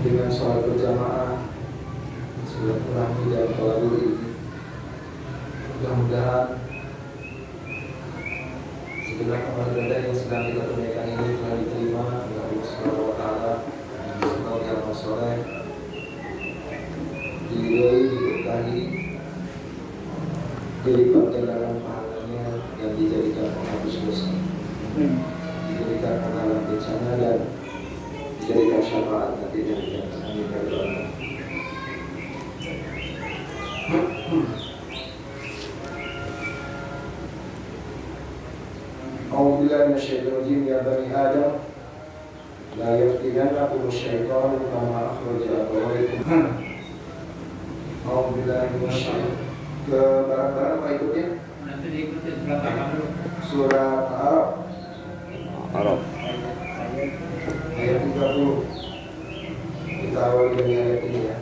dengan sholat berjamaah, silaturahmi dan tolabul ilmi. Mudah-mudahan segenap amal ibadah yang sedang kita tunaikan ini telah diterima oleh Allah Subhanahu wa Ta'ala. Semoga amal soleh diridhoi, diberkahi, dilipat gandakan pahalanya, dan dijadikan penghapus dosa, dijadikan penghalang bencana, dan dijadikan syafaat nanti dari yang amin ya rabbal alamin. أعوذ بالله من الشيطان الرجيم. يا بني آدم لا يفتننكم الشيطان كما أخرج أبويكم. أعوذ بالله من الشيطان. Ke barang-barang apa ikutnya? Nanti diikutin belakang dulu. Surat Araf ayat 30. Kita awali dari ayat ini ya.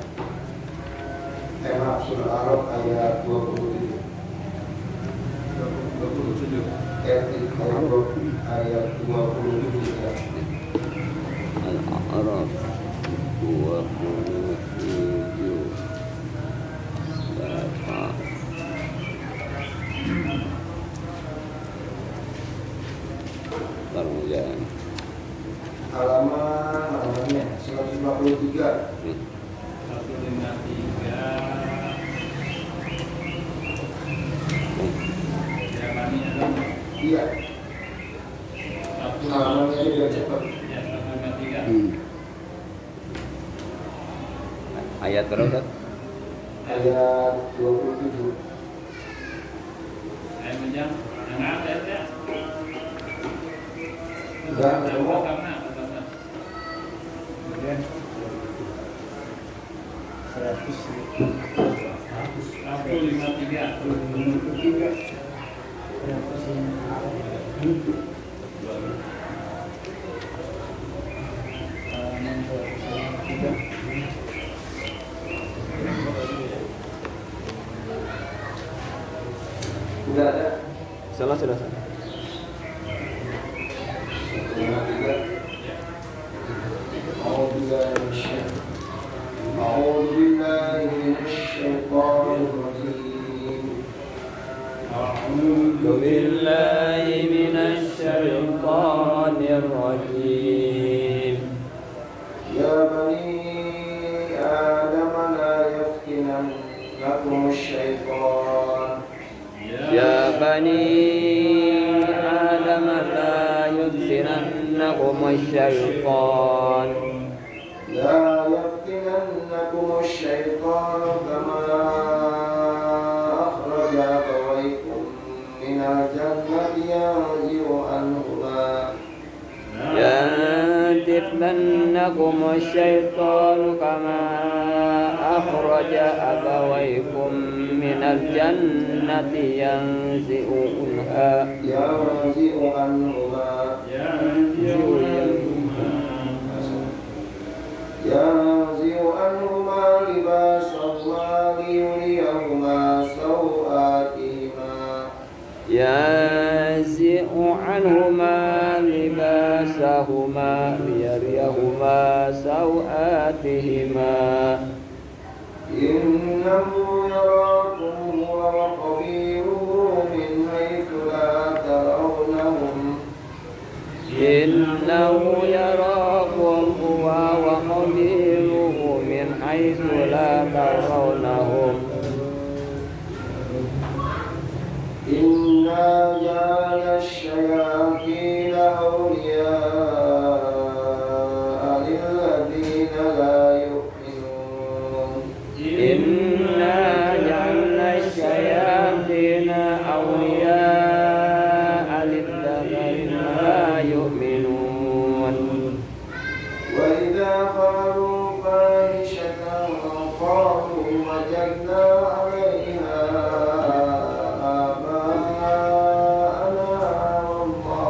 Maaf, Surah Araf ayat 27. Ayat 27 ya. Al-A'raf 27 Bapak Tarmujan Halamannya 153. 153. Ya, Bani Adam. Iya. Halamannya biar cepat. Ya, 153. Ayat berapa? Ayat 27. Saya menjam. Yang ada ya. Enggak, mau. Kemudian 153. Udah ada. Sudah. أعوذ بالله من الشيطان الرجيم. أعوذ بالله من الشيطان الرجيم. يا بني آدم لا يفتننكم الشيطان. يا بني آدم لا يفتننكم الشيطان. لا يفتننكم الشيطان كما أخرج أبويكم من الجنة ينزع عنهما الشيطان كما أخرج أبويكم من الجنة ينزع عنهما لباسهما ليريهما سوآتهما. ينزع عنهما لباسهما ليريهما سوآتهما. إنه يراكم هو وقبيله من حيث لا ترونهم. إنه يراكم هو وقبيله من حيث لا ترونهم. إنا جعلنا الشياطين أولياء للذين لا يؤمنون. إنا جعلنا الشياطين أولياء للذين لا يؤمنون. وإذا فعلوا فاحشة قالوا وجدنا عليها آباءنا والله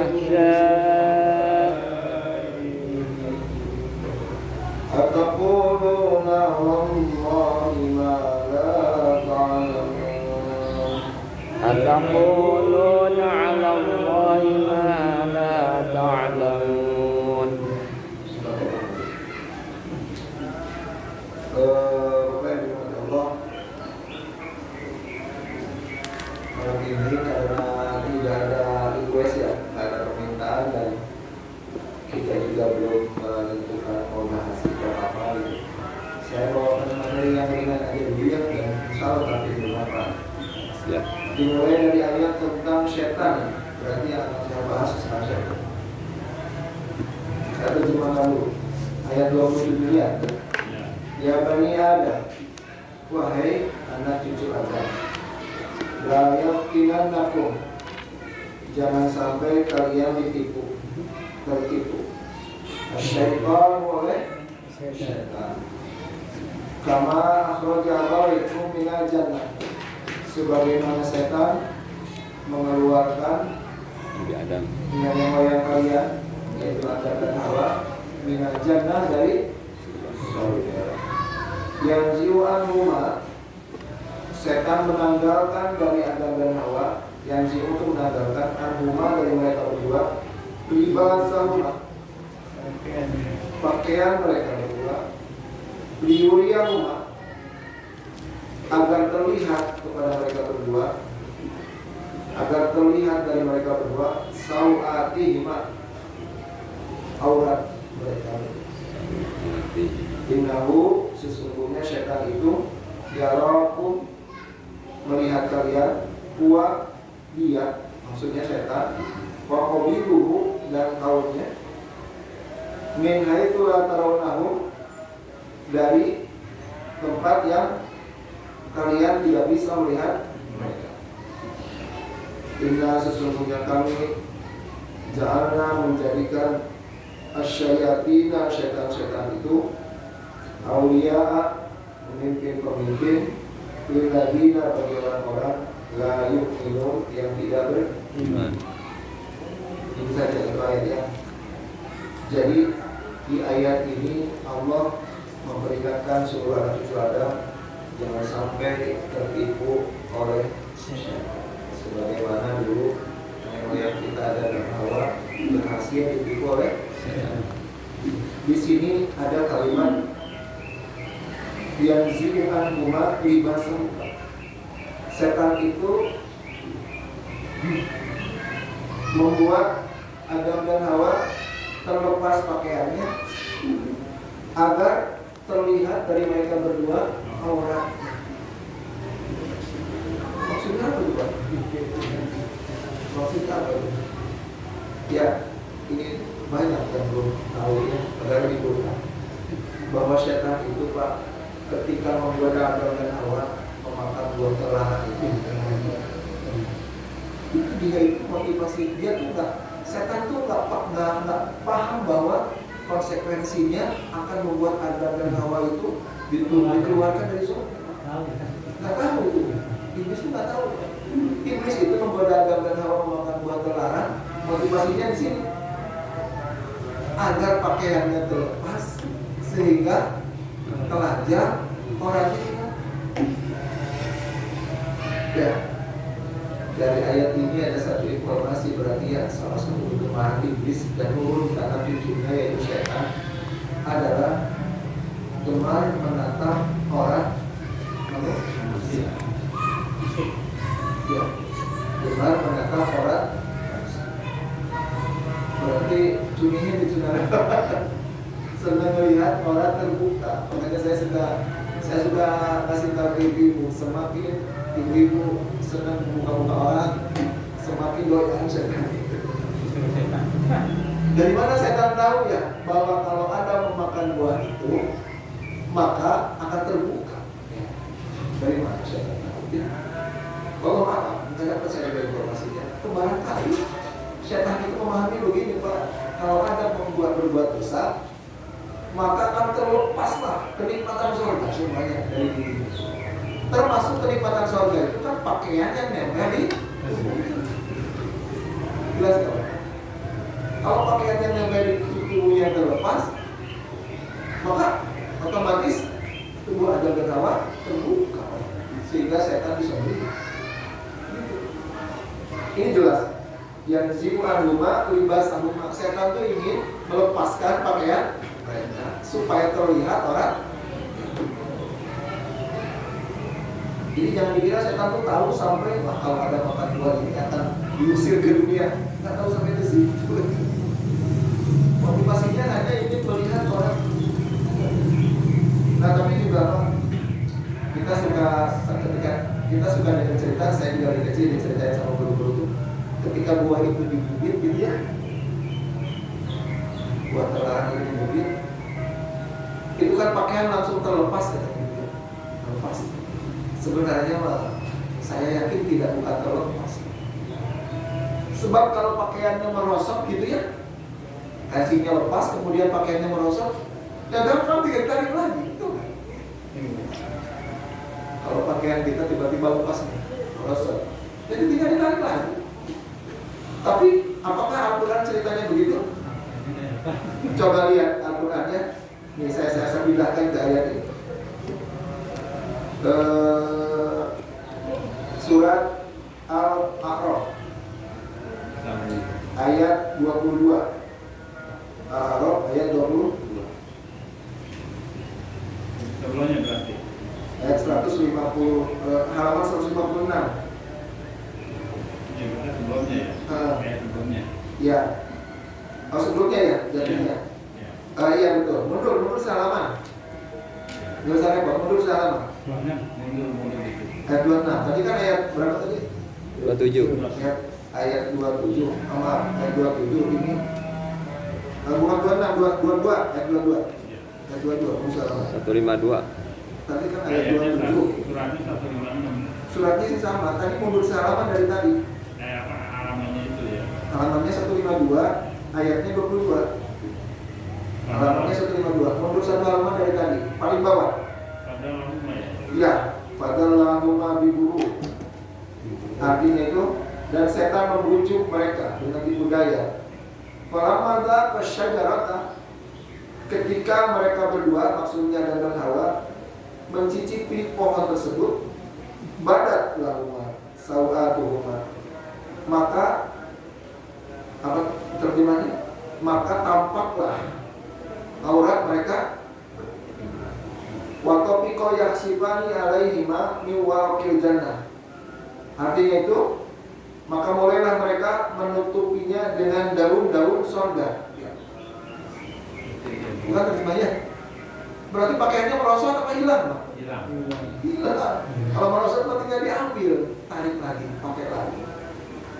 الفحشاء أتقولون على الله ما لا تعلمون أتقولون على الله ما لا تعلمون Bapak Ibu Allah, malam ini karena tidak ada request ya, tidak ada permintaan dan kita juga belum menentukan mau bahas apa gitu. Saya bawakan materi yang ringan aja dulu ya, dan insya Allah nanti bermanfaat. Siap. Dimulai dari ayat tentang setan, berarti yang akan saya bahas tentang setan. Saya terjemahkan dulu ayat 27 ya. Ya Bani Adam, wahai anak cucu Adam, la yaftinannakum, jangan sampai kalian tertipu. Syaitan oleh syaitan. Kama akhraja Rabbukum minal jannah, sebagaimana setan mengeluarkan Nabi Adam nenek moyang kalian, yaitu Adam dan Hawa, minal jannah dari surga. Yang jiwa rumah, setan menanggalkan dari Adam dan Hawa. Yang jiwa itu menanggalkan rumah dari mereka berdua. Libasahuma, pakaian mereka berdua. Liuria rumah, agar terlihat kepada mereka berdua, agar terlihat dari mereka berdua. Sau'atihima, aurat mereka. Innahu, sesungguhnya syaitan itu yarakum, melihat kalian, huwa, dia, maksudnya syaitan, wa qabiluhu, dan kaumnya, min haitsu la tarawnahum, dari tempat yang kalian tidak bisa melihat mereka. Inna, sesungguhnya kami ja'alna, menjadikan asyayatina, syaitan-syaitan itu, awliya, pemimpin-pemimpin, lilladina, bagi orang-orang la yu'minun, yang tidak beriman. Ini saja itu ayatnya. Jadi di ayat ini Allah memperingatkan seluruh anak cucu Adam jangan sampai tertipu oleh syaitan. Sebagaimana dulu nenek moyang kita ada dan Hawa berhasil ditipu oleh syaitan. Di sini ada kalimat yang zi'an huma libasan. Setan itu membuat Adam dan Hawa terlepas pakaiannya agar terlihat dari mereka berdua aurat. Maksudnya apa itu, Pak? Maksudnya apa itu? Ya, ini banyak yang belum tahu ya, padahal dibuka bahwa setan itu, Pak, ketika menggoda Adam dan Hawa memakan buah terlarang itu dia itu motivasi dia tuh setan tuh nggak paham bahwa konsekuensinya akan membuat Adam dan Hawa itu dikeluarkan dari surga. Nggak tahu itu, iblis itu nggak tahu. Iblis itu menggoda Adam dan Hawa memakan buah terlarang, motivasinya di sini agar pakaiannya terlepas sehingga telanjang orang ini. Ya, dari ayat ini ada satu informasi, berarti ya salah satu kelemahan iblis dan urut anak cucunya yaitu syaitan adalah gemar menatap orang manusia. Ya, gemar menatap orang. Berarti cuninya dicunari. Senang melihat orang terbuka. Makanya saya sudah kasih tahu ibu-ibu, semakin ibu-ibu senang buka-buka orang, semakin doyan setan. Dari mana setan tahu ya bahwa kalau Anda memakan buah itu maka akan terbuka. Dari mana setan tahu? Ya. Kalau maaf, tidak percaya dengan informasinya. Barangkali setan itu memahami begini, Pak. Kalau Anda berbuat dosa, maka akan terlepaslah kenikmatan surga semuanya dari dirimu. Termasuk kenikmatan surga itu kan pakaian yang nempel di tubuh. Jelas kan? Kalau pakaian yang nempel di tubuhnya terlepas, maka otomatis tubuh Adam dan Hawa terbuka, sehingga setan bisa melihat. Ini jelas. Yang zimu anhuma libas anhuma, setan tuh ingin melepaskan pakaian mereka supaya terlihat orang. Jadi jangan dikira setan tuh tahu sampai kalau ada makan dua ini akan diusir ke dunia. Nggak tahu sampai ke situ. Motivasinya hanya ingin melihat orang. Nah tapi juga kita suka dengan cerita, saya juga dari kecil diceritain sama guru-guru itu, ketika buah itu digigit gitu ya, buah terlarang itu digigit, itu kan pakaian langsung terlepas ya, gitu. Terlepas. Sebenarnya saya yakin tidak bukan terlepas. Sebab kalau pakaiannya merosot gitu ya, kakinya lepas kemudian pakaiannya merosot, ya gampang ditarik lagi itu kan. Kalau pakaian kita tiba-tiba lepas merosot, jadi tinggal ditarik lagi. Tapi apakah Al-Quran ceritanya begitu? Coba lihat Al-Qurannya. Ini saya pindahkan ke ayat ini. Surat Al-A'raf ayat 22. Al-A'raf ayat 22. Sebelumnya berarti Ayat 150, halaman 156. ya, berarti sebelumnya ya. Ayat sebelumnya. Ya. Oh sebelumnya ya, jadinya. Ya. Iya betul. Mundur salaman. Nggak usah repot, mundur salaman. Mundur itu. Ayat 26. Tadi kan ayat berapa tadi? 27. Ayat 27. Maaf, ayat 27 ini. Bukan 26, 22, ayat 22. Ayat 22, mundur salaman. 152. Tadi kan ayat 27. Suratnya 156. Suratnya sih sama. Tadi mundur salaman dari tadi. Apa halamannya itu ya? Halamannya 152, ayatnya 22. Halamannya 152. Mundur satu halaman dari tadi. Paling bawah. Padahal lama ya. Iya, fadallahuma biguru. Artinya itu, dan setan membujuk mereka dengan tipu daya. Falamada kasyajarata, ketika mereka berdua, maksudnya Adam dan Hawa, mencicipi pohon tersebut, badat lahuma sawatuhuma, maka apa terjemahnya? Maka tampaklah aurat mereka. Wa topiko yaksifani alaihima min warqil jannah. Artinya itu, maka mulailah mereka menutupinya dengan daun-daun sorga. Bukan terjemahnya. Berarti pakaiannya merosot apa hilang? Hilang. Hilang. Kalau merosot berarti tinggal diambil, tarik lagi, pakai lagi.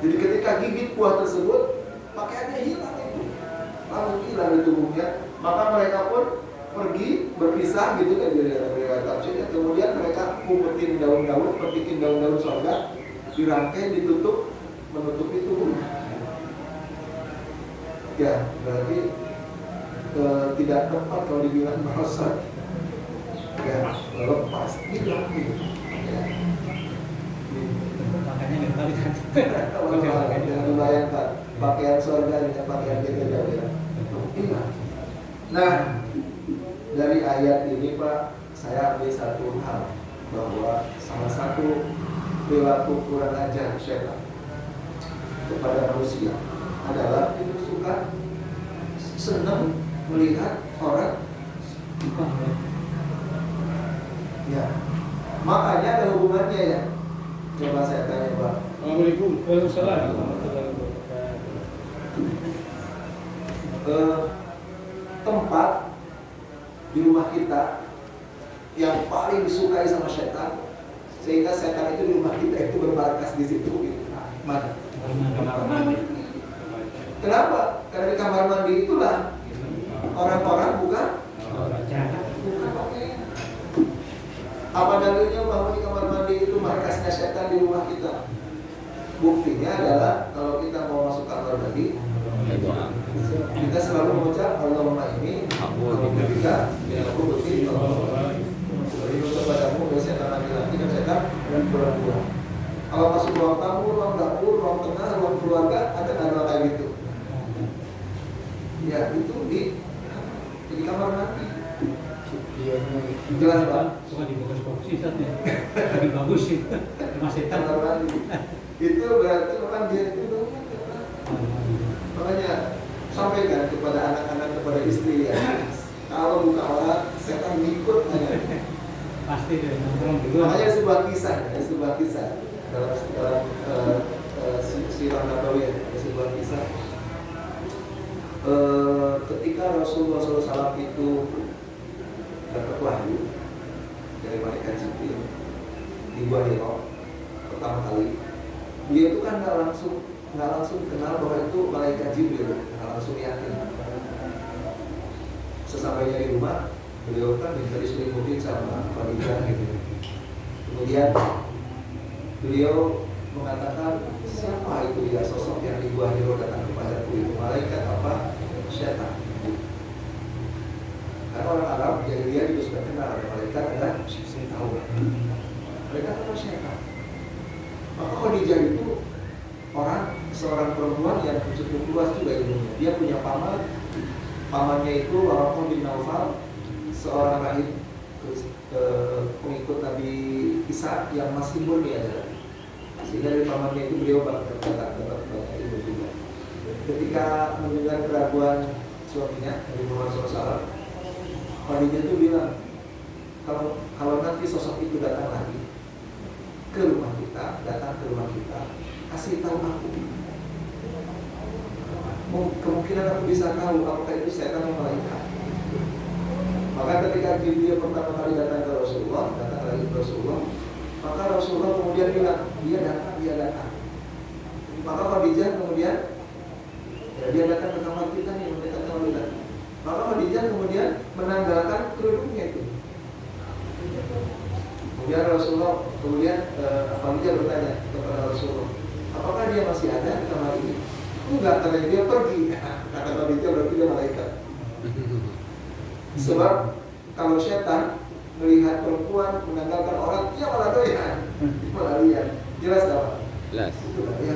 Jadi ketika gigit buah tersebut, pakaiannya hilang itu, lalu hilang di tubuhnya. Maka mereka pun pergi berpisah gitu kan dari tafsirnya. Kemudian mereka ngumpetin daun-daun, petikin daun-daun sorga, dirangkai, ditutup, menutupi tubuhnya. Ya, berarti tidak tepat kalau dibilang merosot. Ya, lepas hilang gitu. Ya. Makanya nggak tahu kan. Jangan dibayangkan pakaian surga dengan pakaian kita jauh ya. Hilang. Nah, dari ayat ini Pak, saya ambil satu hal, bahwa salah satu perilaku kurang ajar setan kepada manusia adalah itu suka senang melihat orang. Ya, makanya ada hubungannya ya. Coba saya tanya Pak. Assalamualaikum. Waalaikumsalam. Tempat di rumah kita yang paling disukai sama setan, sehingga setan itu di rumah kita itu bermarkas di situ gitu. Mana? Kamar mandi. Kenapa? Karena di kamar mandi itulah orang-orang bukan pakaian. Apa dalilnya bahwa di kamar mandi itu markasnya setan di rumah kita? Buktinya adalah kalau kita mau masuk kamar mandi, kita selalu mengucap Allahumma ini kita aku bersih dari kepadamu dari setan laki-laki dan setan perempuan. Kalau masuk ruang tamu, ruang dapur, ruang tengah, ruang keluarga, ada doa kayak gitu. kamar mandi. Iya. Jelas Pak. Suka dibuka kopi saatnya. Lagi bagus sih. Masih Kamar mandi. Itu berarti orang dia itu makanya sampaikan kepada anak-anak, kepada istri ya. Kalau buka aurat, setan ngikut aja. pasti deh nongkrong dulu. Makanya sebuah kisah dalam sirah Nabawi ada sebuah kisah. Ketika Rasulullah SAW itu dapat wahyu dari malaikat Jibril di Gua Hira pertama kali, dia itu kan nggak langsung kenal bahwa itu malaikat Jibril, nggak langsung yakin. Sesampainya di rumah, beliau kan minta diselimutin sama Khadijah gitu. Kemudian beliau mengatakan, siapa itu ya sosok yang di Gua Hira datang kepadaku, itu malaikat apa syaitan? Karena orang Arab jadi dia juga sudah kenal ada malaikat, ada tahu malaikat apa syaitan. Maka Khadijah itu seorang perempuan yang cukup luas juga ilmunya. Dia punya pamannya itu Waraqah bin Naufal, seorang rahib pengikut Nabi Isa yang masih murni adalah. Sehingga dari pamannya itu beliau dapat banyak ilmu juga. Ketika mendengar keraguan suaminya Nabi Muhammad SAW, Khadijah itu bilang, kalau nanti sosok itu datang lagi ke rumah kita, kasih tahu aku. Kemungkinan aku bisa tahu apakah itu setan atau malaikat. Maka ketika Jibril pertama kali datang ke Rasulullah, maka Rasulullah kemudian bilang, dia datang. Maka Khadijah kemudian dia datang ke kamar kita nih, maka Khadijah kemudian menanggalkan kerudungnya itu. Kemudian Khadijah bertanya kepada Rasulullah, apakah dia masih ada di kamar ini? Enggak, karena dia pergi. Kata Khadijah berarti dia malaikat. Sebab kalau setan melihat perempuan menanggalkan orang, dia malah doyan, malah lihat. Jelas tak? Jelas. Ya.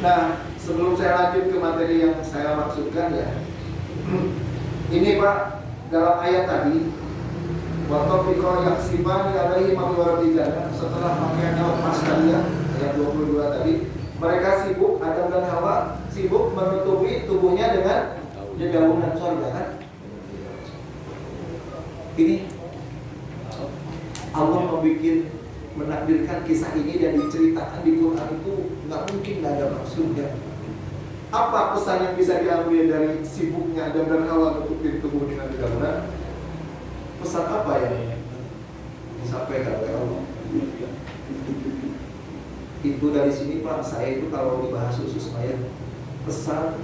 Nah, sebelum saya lanjut ke materi yang saya maksudkan ya, ini Pak, dalam ayat tadi, Watafiqah yaksibani alaihi ma'waradijana, setelah pakaiannya lepas tadi ya, ayat 22 tadi, mereka sibuk, Adam dan Hawa sibuk menutupi tubuhnya dengan dedaunan sorga kan. Ini Allah menakdirkan kisah ini dan diceritakan di Quran itu nggak mungkin nggak ada maksudnya. Apa pesan yang bisa diambil dari sibuknya Adam dan Hawa menutupi tubuh dengan dedaunan? Pesan apa yang disampaikan oleh Allah? Itu dari sini Pak, saya itu kalau dibahas khusus saya pesan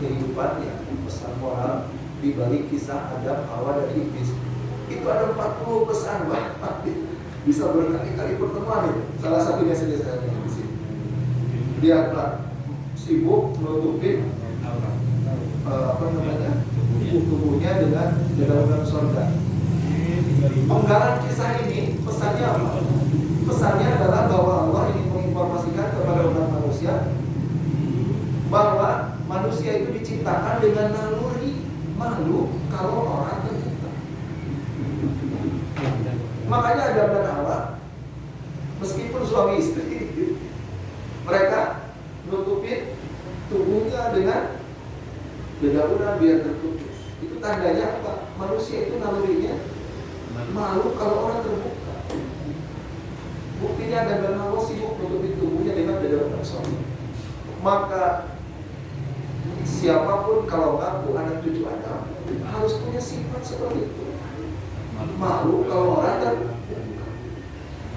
kehidupan ya, pesan moral di balik kisah Adam, Hawa dan Iblis. Itu ada 40 pesan Pak. Bisa berkali-kali pertemuan itu. Salah satunya saja saya di sini. Lihat Pak, sibuk menutupi tubuhnya dengan dedaunan sorga. Penggalan kisah ini pesannya apa? Pesannya adalah bahwa Allah ingin menginformasikan kepada umat manusia bahwa manusia itu diciptakan dengan naluri malu kalau orang terbuka. Makanya Adam dan Hawa meskipun suami istri, mereka nutupin tubuhnya dengan dedaunan biar tertutup. Itu tandanya apa? Manusia itu nalurinya malu kalau orang terbuka. Buktinya Adam dan Hawa sibuk nutupin tubuhnya dengan dedaunan sorga. Maka siapapun kalau ngaku anak cucu Adam harus punya sifat seperti itu. Malu kalau orang terbuka.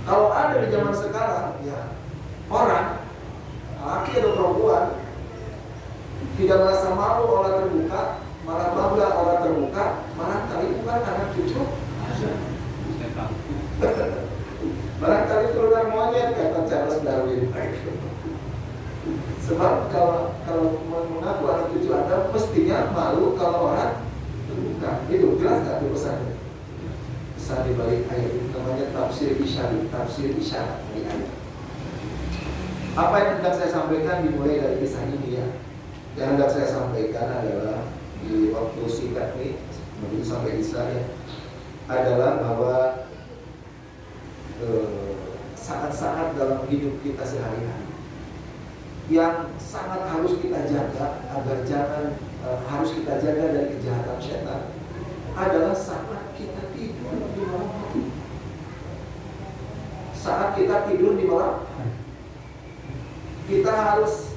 Kalau ada di zaman sekarang ya orang laki atau perempuan tidak merasa malu orang terbuka, malah bangga orang terbuka, barangkali bukan anak cucu barangkali keluar monyet kata Charles Darwin. Sebab kalau mengaku anak cucu Adam mestinya malu kalau orang terbuka. Itu jelas nggak tuh pesannya? Pesan di balik ayat ini namanya tafsir isyarat di ayat. Apa yang hendak saya sampaikan dimulai dari kisah ini ya. Yang hendak saya sampaikan adalah di waktu singkat ini menuju sampai Isya ya, adalah bahwa saat-saat dalam hidup kita sehari-hari yang sangat harus kita jaga agar jangan harus kita jaga dari kejahatan setan adalah saat kita tidur di malam hari. Saat kita tidur di malam hari, kita harus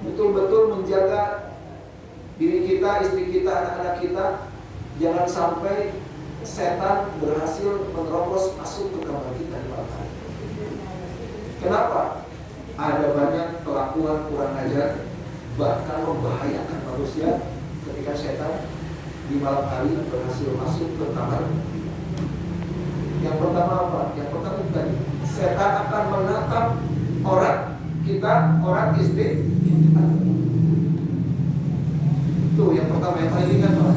betul-betul menjaga diri kita, istri kita, anak-anak kita, jangan sampai setan berhasil menerobos masuk ke kamar kita di malam hari. Kenapa? Ada banyak kelakuan kurang ajar, bahkan membahayakan manusia ketika setan di malam hari berhasil masuk ke kamar. Yang pertama apa? Yang pertama tadi, setan akan menatap orang kita, orang istri kita. Itu yang pertama, yang paling ringan Pak.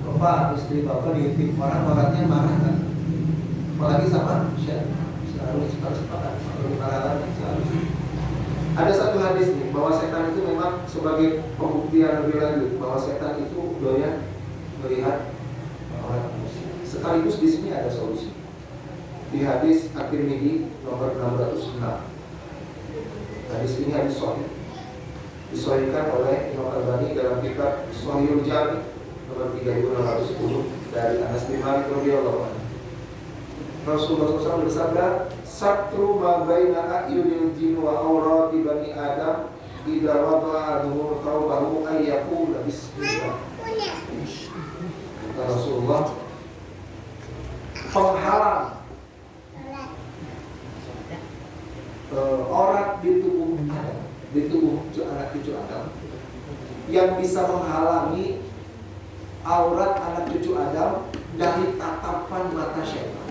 Bapak, istri Bapak diintip orang-orangnya marah kan? Apalagi sama setan. Harus sepakat, ada satu hadis nih bahwa setan itu memang sebagai pembuktian lebih lanjut bahwa setan itu doyan melihat orang manusia. Sekaligus di sini ada solusi. Di hadis At-Tirmidzi nomor 606. Hadis ini hadis sahih. Disahihkan oleh Imam Albani dalam kitab Shahihul Jami nomor 3610 dari Anas bin Malik radhiyallahu anhu. Rasulullah SAW bersabda, "Satru ma baina a'yunil jin wa awrati bani Adam idza wada'a ahaduhum thawbahu ay yaqula bismillah." Kata Rasulullah, penghalang aurat di tubuh Adam, di tubuh anak cucu Adam, yang bisa menghalangi aurat anak cucu Adam dari tatapan mata syaitan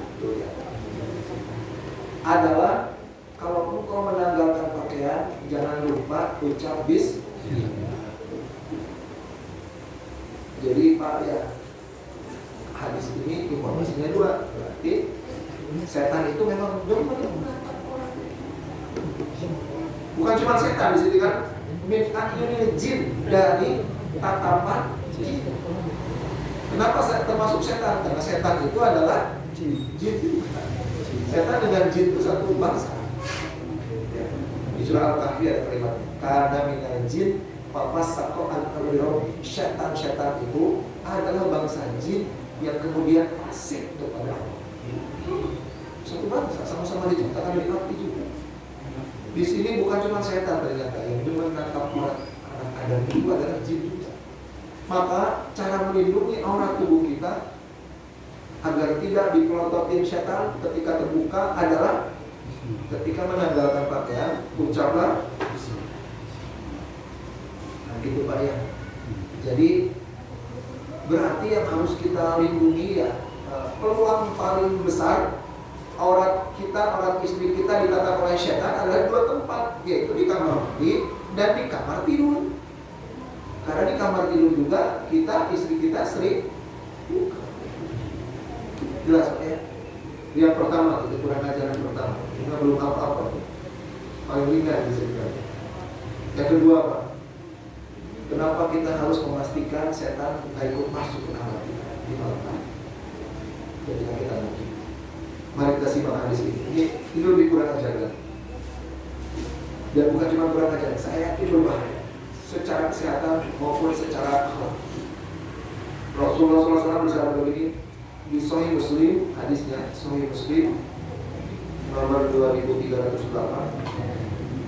adalah kalau engkau menanggalkan pakaian, jangan lupa ucap bismillah. Jadi Pak ya, hadis ini informasinya dua, berarti setan itu memang menatap orang. Bukan cuma setan di sini kan, min jin, dari tatapan jin. Kenapa termasuk setan? Karena setan itu adalah jin. Setan dengan jin itu satu bangsa. Di surah Al-Kahfi ada kalimat karena minal jin fafasaqo an amri rabbih. Setan itu adalah bangsa jin yang kemudian fasik kepada Allah. Satu bangsa, sama-sama diciptakan dari api juga. Di sini bukan cuma setan ternyata yang menangkap anak Adam itu adalah jin juga. Maka cara melindungi aurat tubuh kita agar tidak dipelototin setan ketika terbuka adalah ketika menanggalkan pakaian, ucaplah bismillah. Nah gitu Pak ya. Jadi berarti yang harus kita lindungi ya, peluang paling besar aurat kita, aurat istri kita ditatap oleh setan adalah dua tempat, yaitu di kamar mandi dan di kamar tidur. Karena di kamar tidur juga kita, istri kita sering buka. Jelas ya. Yang pertama itu kurang ajaran pertama. Kita belum apa-apa. Paling ringan bisa dikatakan. Yang kedua Pak, kenapa kita harus memastikan setan tidak ikut masuk ke kamar kita di malam hari? Jadi kita mungkin. Mari kita simak hadis ini. Ini lebih kurang ajaran. Dan bukan cuma kurang ajaran, saya yakin berbahaya secara kesehatan maupun secara akhlak. Rasulullah SAW bersabda begini di Sahih Muslim, hadisnya Sahih Muslim nomor 2308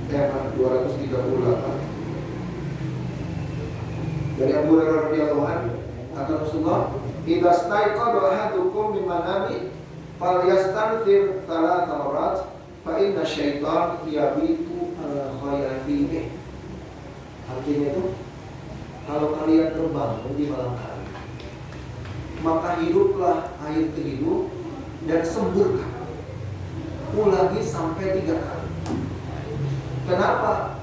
dari Abu Hurairah radhiyallahu anhu, kata Rasulullah, "Idza staiqadha ahadukum min manami falyastanfir thalatha marat fa inna syaitan yabitu ala khayatihi." Artinya itu, kalau kalian terbangun di malam hari, maka hiduplah air terhidup dan semburkan. Ulangi sampai 3 kali. Kenapa?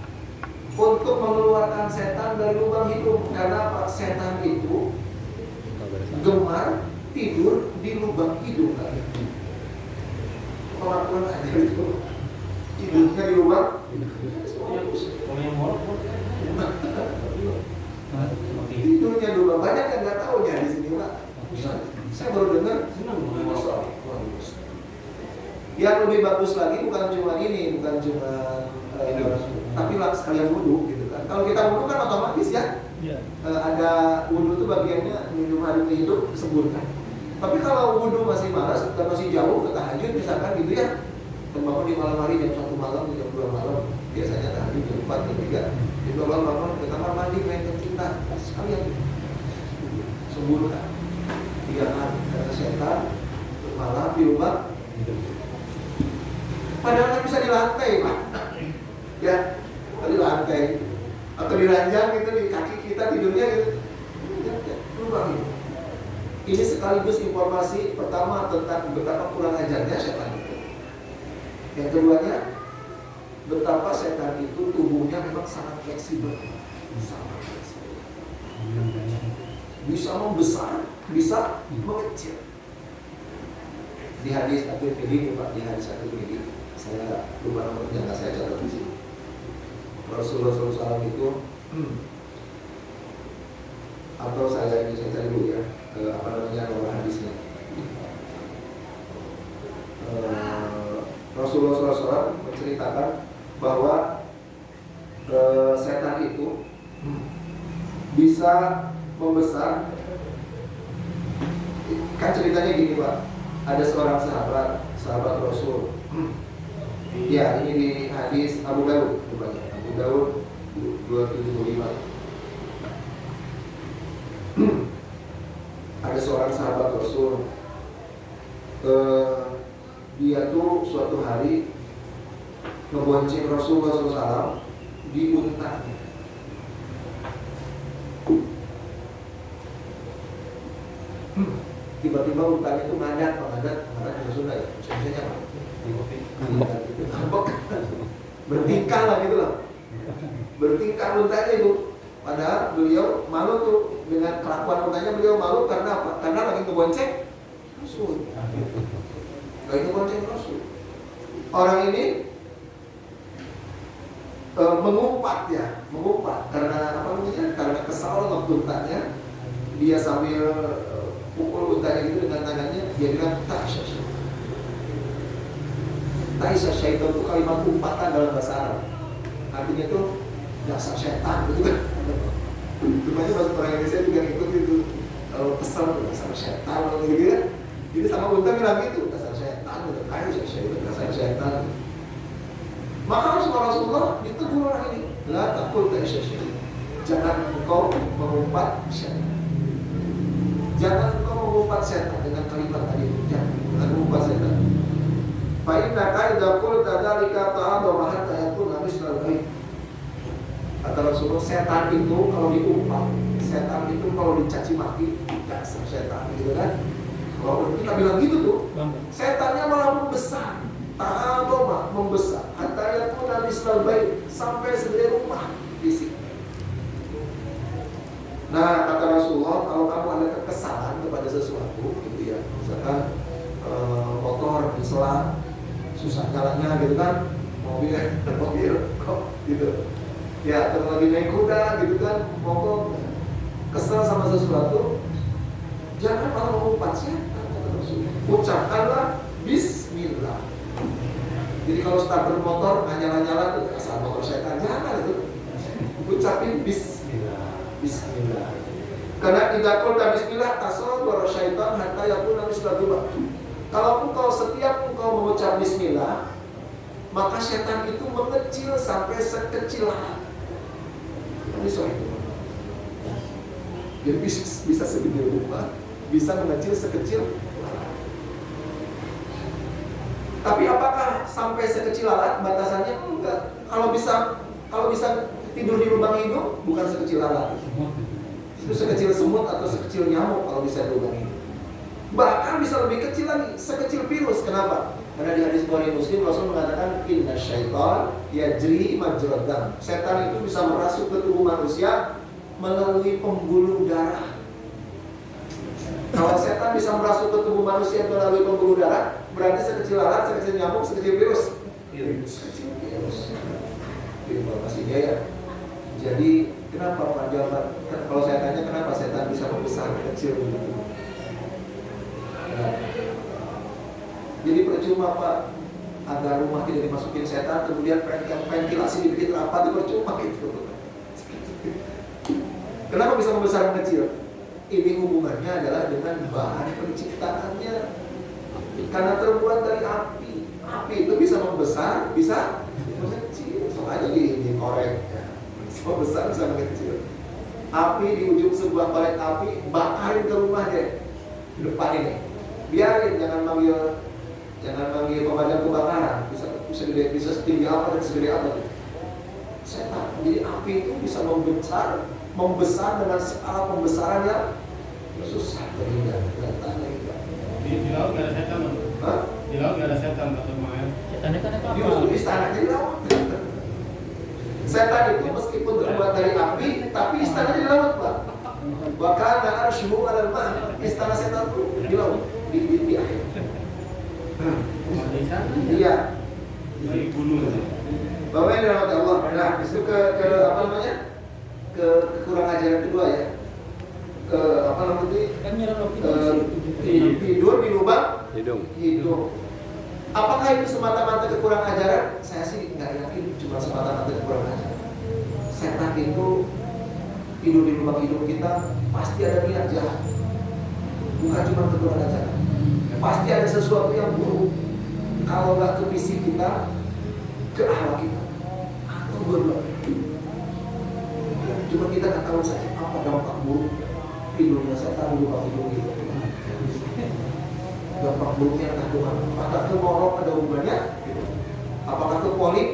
Untuk mengeluarkan setan dari lubang hidung. Karena apa? Setan itu gemar tidur di lubang hidung kalian. Orang-orang ada itu tidurnya di lubang. Tidurnya dulu banyak yang nggak tahu ya di sini Pak. Saya baru dengar. Yang lebih bagus lagi bukan cuma ini, bukan cuma tapi lah sekalian wudhu gitu kan. Kalau kita wudhu kan otomatis ya. Ada wudhu itu bagiannya minum air hidup sempurna. Tapi kalau wudhu masih malas dan masih jauh ke tahajud misalkan gitu ya, bangun di malam hari jam 1 malam, jam 2 malam, biasanya tahajud jam 4, jam 3, jam 2 malam bangun ke kamar mandi main cinta sekalian sempurna. 3 hari karena setan malam di rumah. Padahal kan bisa di lantai Pak, ya, di lantai atau di ranjang gitu, di kaki kita tidurnya gitu. Berubah gitu. Ini sekaligus informasi pertama tentang betapa kurang ajarnya setan itu. Yang keduanya, betapa setan itu tubuhnya memang sangat fleksibel, sangat fleksibel. Bisa membesar, bisa mengecil. Di hadis At-Tirmidzi Pak, di hadis At-Tirmidzi, saya lupa nomornya, nggak saya catat di sini. Rasulullah SAW itu, atau saya cari dulu ya, apa namanya nomor hadisnya. Rasulullah SAW menceritakan bahwa setan itu bisa membesar. Kan ceritanya gini Pak, ada seorang sahabat Rasul. Ya, ini di hadis Abu Dawud, Abu Dawud 275. Ada seorang sahabat Rasul, dia tuh suatu hari ngebonceng Rasulullah SAW di untanya. Tiba-tiba untanya itu ngadat bahasa Sunda ya, misalnya apa? Ngambek, bertingkah lah gitu loh, bertingkah untanya itu. Padahal beliau malu tuh dengan kelakuan untanya, beliau malu karena apa? Karena lagi ngebonceng Rasul. Lagi ngebonceng Rasul. Orang ini mengumpat karena apa namanya? Karena kesal waktu untanya. Dia sambil pukul untanya gitu dengan tangannya, dia bilang Taisa syaitan itu kalimat umpatan dalam bahasa Arab. Artinya itu dasar setan gitu kan. Cumanya bahasa orang Indonesia juga ikut itu. Kalau kesel dasar setan gitu kan. Jadi sama unta bilang gitu, dasar setan gitu. Kayak syaitan dasar setan. Maka Rasulullah ditegur orang ini, la taqul taisa syaitan. Jangan engkau mengumpat setan. Jangan engkau mengumpat setan dengan kalimat tadi. Jangan mengumpat setan. Fa inna idza qulta dzalika ta'adama hatta yakuna misla al-ghaib. Kata Rasulullah, setan itu kalau diumpat, setan itu kalau dicaci maki, dasar setan gitu kan. Kalau kita bilang gitu tuh, setannya malah membesar, ta'adama, membesar, hatta yakuna misla al-ghaib, sampai segede rumah fisik. Nah, kata Rasulullah, kalau kamu ada kekesalan kepada sesuatu gitu ya, misalkan motor diselang, susah jalannya gitu kan, mobil kok gitu ya, terus lagi naik kuda gitu kan, mogok, kesel sama sesuatu, jangan malah mengumpat setan. Ucapkanlah Bismillah. Jadi kalau starter motor nyala-nyala tuh asal motor setan, jangan itu. Ucapin Bismillah. Karena tidak qulta Bismillah tasawwara syaitan hatta yakuna misla dzubab. Kalau setiap engkau mengucap Bismillah, maka setan itu mengecil sampai sekecil lalat. Ini soal itu. Jadi bisa segede rumah, bisa mengecil sekecil lalat. Tapi apakah sampai sekecil lalat? Batasannya enggak. Kalau bisa tidur di lubang hidung, bukan sekecil lalat. Itu sekecil semut atau sekecil nyamuk kalau bisa di lubang hidung. Bahkan bisa lebih kecil lagi, sekecil virus. Kenapa? Karena di hadis Bukhari Muslim Rasul mengatakan inna syaitan yajri majrad dam. Setan itu bisa merasuk ke tubuh manusia melalui pembuluh darah. Kalau setan bisa merasuk ke tubuh manusia melalui pembuluh darah, berarti sekecil lalat, sekecil nyamuk, sekecil virus. Sekecil virus. informasinya ya. Jadi kenapa Pak jawaban? Kalau saya tanya kenapa setan bisa membesar kecil begitu? Nah, jadi percuma Pak, agar rumah tidak dimasukin setan, kemudian ventilasi dibikin rapat, itu percuma itu. Kenapa bisa membesar kecil? Ini hubungannya adalah dengan bahan penciptaannya. Karena terbuat dari api. Api itu bisa membesar, bisa mengecil. Soalnya dikorek ya. Bisa membesar, bisa mengecil. Api di ujung sebuah korek api, bakarin ke rumah deh. Depan ini. Biarin, jangan manggil pemadam kebakaran. Bisa setinggi apa dan segede apa. Setan. Jadi api itu bisa membesar dengan skala pembesaran yang susah terhingga. Di laut nggak ada setan, Bang. Di laut nggak ada setan atau main. Setannya kan apa? Justru istananya di laut. Setan itu meskipun terbuat dari api, tapi istananya di laut, Pak. Bahkan arsy-Hu 'alal ma'. Istana setan itu di laut, di air. Di sana. Iya. Di gunung. Bapak yang dirahmati Allah. Nah, itu ke apa namanya? Ke kurang ajaran kedua ya. Ke apa namanya? Kan nyerap lagi. Tidur di lubang hidung. Apakah itu semata-mata kekurangan ajaran? Saya sih nggak yakin cuma semata-mata kekurangan ajaran. Setan itu tidur di lubang hidung kita pasti ada niat jahat. Bukan cuma kekurangan ajaran. Pasti ada sesuatu yang buruk. Kalau nggak ke fisik kita, ke akhlak kita, atau berdua. Cuma kita nggak tahu saja apa dampak buruk tidurnya setan di lubang hidung kita. Dampak buruknya entah ke mana. Apakah ke morok ada hubungannya? Apakah ke polip?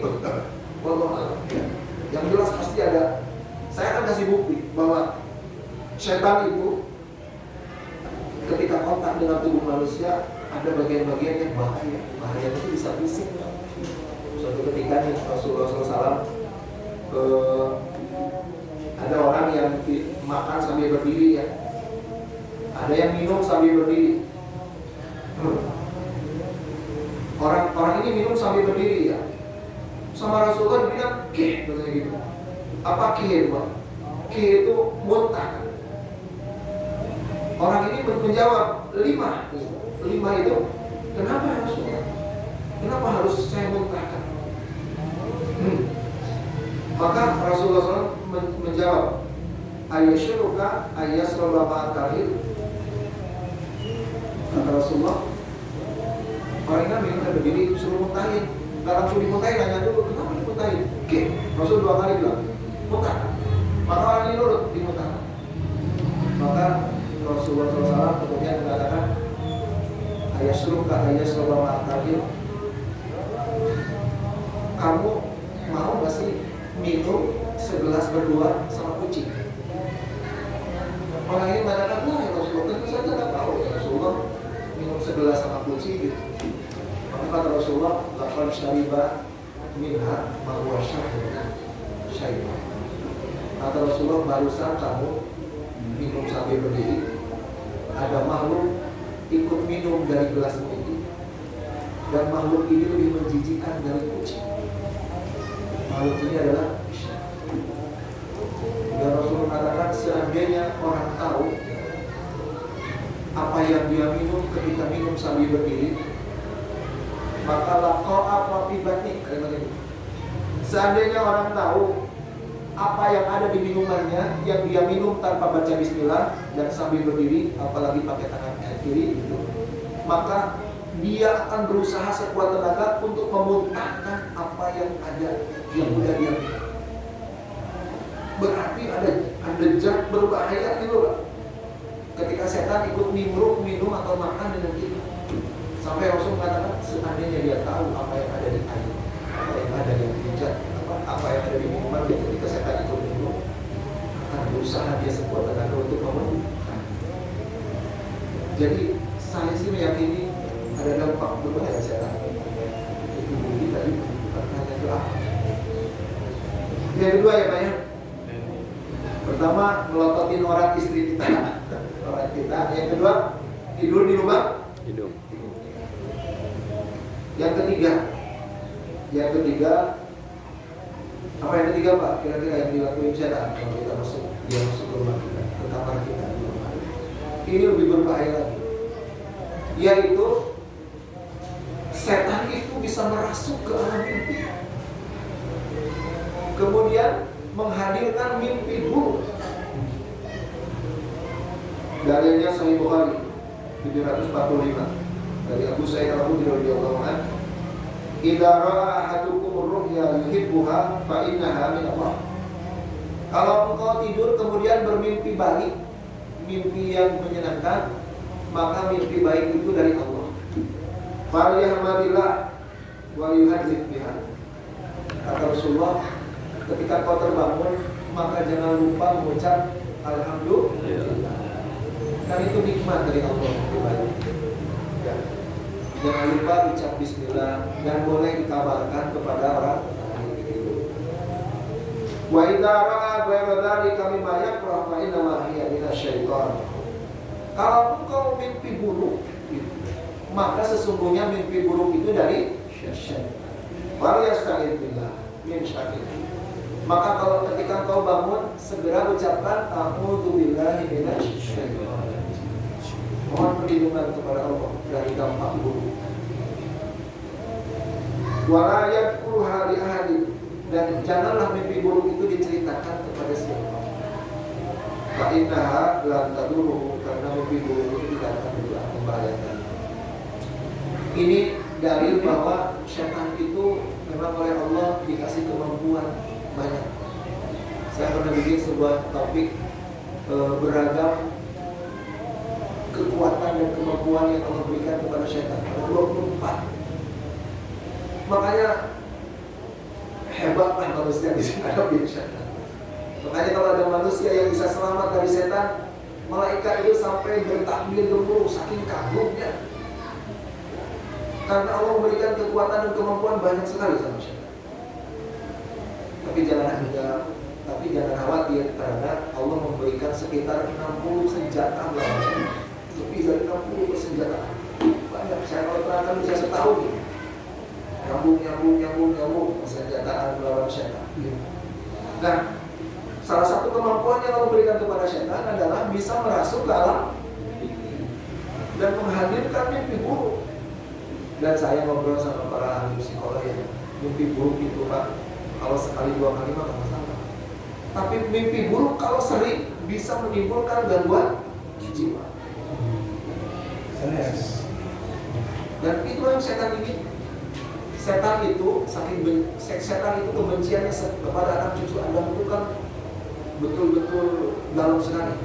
Yang jelas pasti ada. Saya akan kasih bukti bahwa setan itu ketika kontak dengan tubuh manusia ada bagian-bagian yang bahaya. Bahaya itu bisa fisik. Suatu ketika nih Rasulullah SAW ada orang yang makan sambil berdiri ya. Ada yang minum sambil berdiri. Orang ini minum sambil berdiri ya. Sama Rasulullah bilang ke, katanya gitu. Apa ke, Pak? Ke itu muntah. Orang ini menjawab 5 itu. Kenapa Rasulullah? Kenapa harus saya muntahkan? Maka Rasulullah SAW menjawab, Ayyashuruka ayyasroba ma'akahil. Kata Rasulullah, orang ini minum berdiri suruh muntahin. Gak langsung dimuntahin, nanya dulu kenapa dimuntahin? Oke, Rasul 2 kali bilang muntah. Maka orang ini nurut dimuntahkan. Maka Rasulullah SAW kemudian mengatakan, Ayyashuruka ayyasroba ma'akahil. Kamu mau gak sih minum segelas berdua sama kucing? Orang ini mengatakan, wah ya Rasulullah, tentu saja gak tahu ya Rasulullah minum segelas sama kucing gitu. Maka kata Rasulullah, laqad syariba minha ma huwa syaiba. Kata Rasulullah, barusan kamu minum sambil berdiri, ada makhluk ikut minum dari gelasmu itu, dan makhluk ini lebih menjijikkan dari kucing. Makhluk ini adalah dan Rasulullah mengatakan, seandainya orang tahu apa yang dia minum ketika minum sambil berdiri, maka laqa'a fi batni. Seandainya orang tahu apa yang ada di minumannya yang dia minum tanpa baca bismillah dan sambil berdiri, apalagi pakai tangan kiri gitu, maka dia akan berusaha sekuat tenaga untuk memuntahkan apa yang ada yang udah dia minum. Berarti ada zat berbahaya gitu loh. Ketika setan ikut minum atau makan dengan kita, sampai Rasul mengatakan seandainya dia tahu apa yang ada di air, apa yang ada di zat, apa yang ada di minuman, ketika setan ikut minum akan berusaha dia sekuat tenaga untuk memuntahkan. Jadi saya sih meyakini ada dampak berbahaya setan. Itu bukti tadi bukan hanya ke apa. Yang kedua ya Pak ya. Pertama, melototin orang istri kita. Yang kedua, tidur di lubang hidung. Yang ketiga, Apa yang ketiga Pak? Kira-kira yang dilakuin setan kalau kita dia masuk ke rumah kita, ke kamar kita di rumah. Ini lebih berbahaya lagi. Yaitu setan itu bisa merasuk ke alam mimpi. Kemudian menghadirkan mimpi buruk. Dalilnya Sahih Bukhari 745 dari Abu Sa'id Al-Khudri radhiyallahu anhu, "Idza ra'a ahadukum ar-ru'ya yuhibbuha fa innaha min Allah." Kalau engkau tidur kemudian bermimpi baik, mimpi yang menyenangkan, maka mimpi baik itu dari Allah. Falyahmadillah wa yuhadzif biha. Kata Rasulullah, ketika kau terbangun, maka jangan lupa mengucap alhamdulillah. Kan itu nikmat dari Allah mimpi baik. Ya. Jangan lupa ucap bismillah dan boleh dikabarkan kepada orang yang tidur. Wa idza ra'a ghayra dzalika mimma yakrah fa inna ma hiya minasyaitan. Kalau engkau mimpi buruk, maka sesungguhnya mimpi buruk itu dari syaitan. Wa yasta'id billah min syaitan. Maka kalau ketika engkau bangun, segera ucapkan a'udzubillahi minasyaitonir rajim. Mohon perlindungan kepada Allah dari dampak buruk. Wala yadkuruha li ahadin, dan janganlah mimpi buruk itu diceritakan kepada siapa. Fa innaha la tadurruhu, karena mimpi buruk itu tidak akan membahayakan. Ini dalil bahwa syaitan itu memang oleh Allah dikasih kemampuan banyak. Saya pernah bikin sebuah topik beragam kekuatan dan kemampuan yang Allah berikan kepada syaitan. Ada 24. Makanya hebatlah manusia bisa menghadapi syaitan. Makanya kalau ada manusia yang bisa selamat dari setan, malaikat itu sampai bertakbir gemuruh saking kagumnya. Karena Allah memberikan kekuatan dan kemampuan banyak sekali sama syaitan. Tapi jangan khawatir, karena Allah memberikan sekitar 60 senjata melawan syaitan. Lebih dari 60 senjata. Banyak. Saya kalau terangkan bisa setahun. Nyambung senjataan melawan syaitan. Nah, salah satu kemampuan yang Allah berikan kepada syaitan adalah bisa merasuk ke alam dan menghadirkan mimpi buruk. Dan saya ngobrol sama para ahli psikolog ya, mimpi buruk itu Pak, kalau sekali dua kali mah nggak masalah. Tapi mimpi buruk kalau sering bisa menimbulkan gangguan jiwa. Dan itu yang setan ini. Setan itu setan itu kebenciannya kepada anak cucu Adam itu kan betul-betul dalam sekali.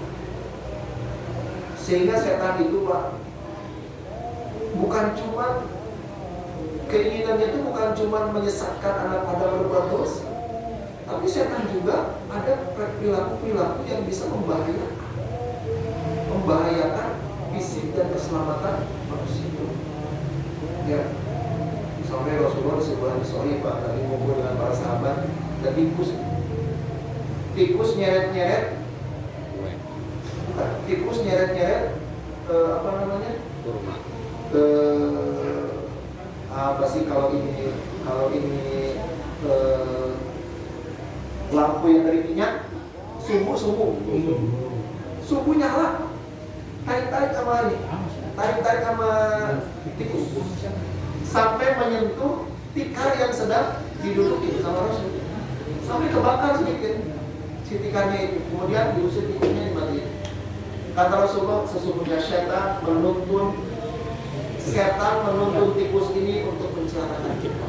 Sehingga setan itu Pak, bukan cuma keinginannya itu bukan cuma menyesatkan anak Adam berbuat dosa, tapi setan juga ada perilaku-perilaku yang bisa membahayakan fisik dan keselamatan manusia. Ya, sampai Rasulullah sebuah hadis Pak, tadi ngobrol dengan para sahabat, dan tikus nyeret-nyeret, apa namanya? Kurma. Apa sih kalau ini lampu yang dari minyak, sumbu nyala, tarik sama tikus sampai menyentuh tikar yang sedang diduduki sama Rasul, sampai kebakar sedikit si tikarnya itu, kemudian diusir tikusnya dimatiin. Kata Rasulullah, sesungguhnya setan menuntun tikus ini untuk mencelakakan kita.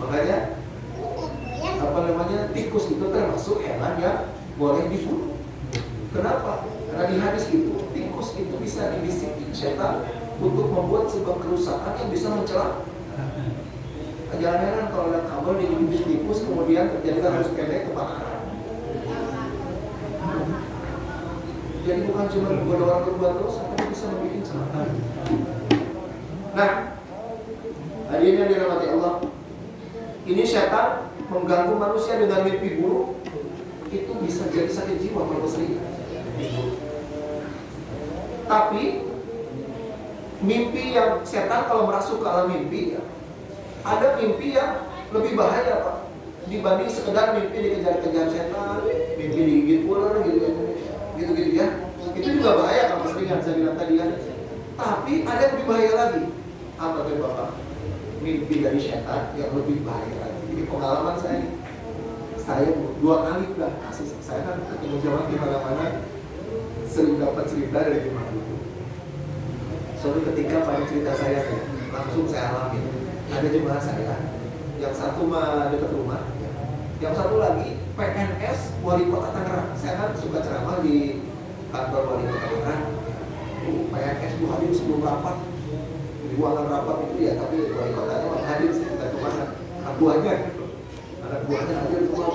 Makanya tikus itu termasuk hewan yang boleh dibunuh. Kenapa? Karena di hadis itu tikus itu bisa dibisikin setan untuk membuat sebuah kerusakan yang bisa mencela. Jangan heran kalau ada kabel di tikus kemudian terjadi harus pendek kebakaran. Jadi bukan cuma buat orang berbuat dosa, tapi bisa membuat celaka. Nah, hadirin yang dirahmati Allah, ini setan mengganggu manusia dengan mimpi buruk, itu bisa jadi sakit jiwa kalau sering. Tapi mimpi yang setan kalau merasuk ke alam mimpi ya, Ada mimpi yang lebih bahaya Pak, dibanding sekedar mimpi dikejar-kejar setan, mimpi digigit ular gitu ya. Itu juga bahaya kalau keseringan saya bilang tadi ya. Tapi ada yang lebih bahaya lagi. Apa tuh Bapak? Mimpi dari setan yang lebih bahaya lagi. Ini pengalaman saya 2 kali udah kasus. Saya kan ketemu jamaah di mana-mana, sering dapat cerita dari jemaah itu. Suatu ketika pada cerita saya langsung saya alami. Ada jemaah saya, yang satu mah dekat rumah, yang satu lagi PNS Wali Kota Tangerang. Saya kan suka ceramah di kantor Wali Kota Tangerang. PNS itu hadir sebelum rapat, di ruangan rapat itu ya, tapi Wali Kotanya malah hadir sih, kita kemana? Anak buahnya hadir semua.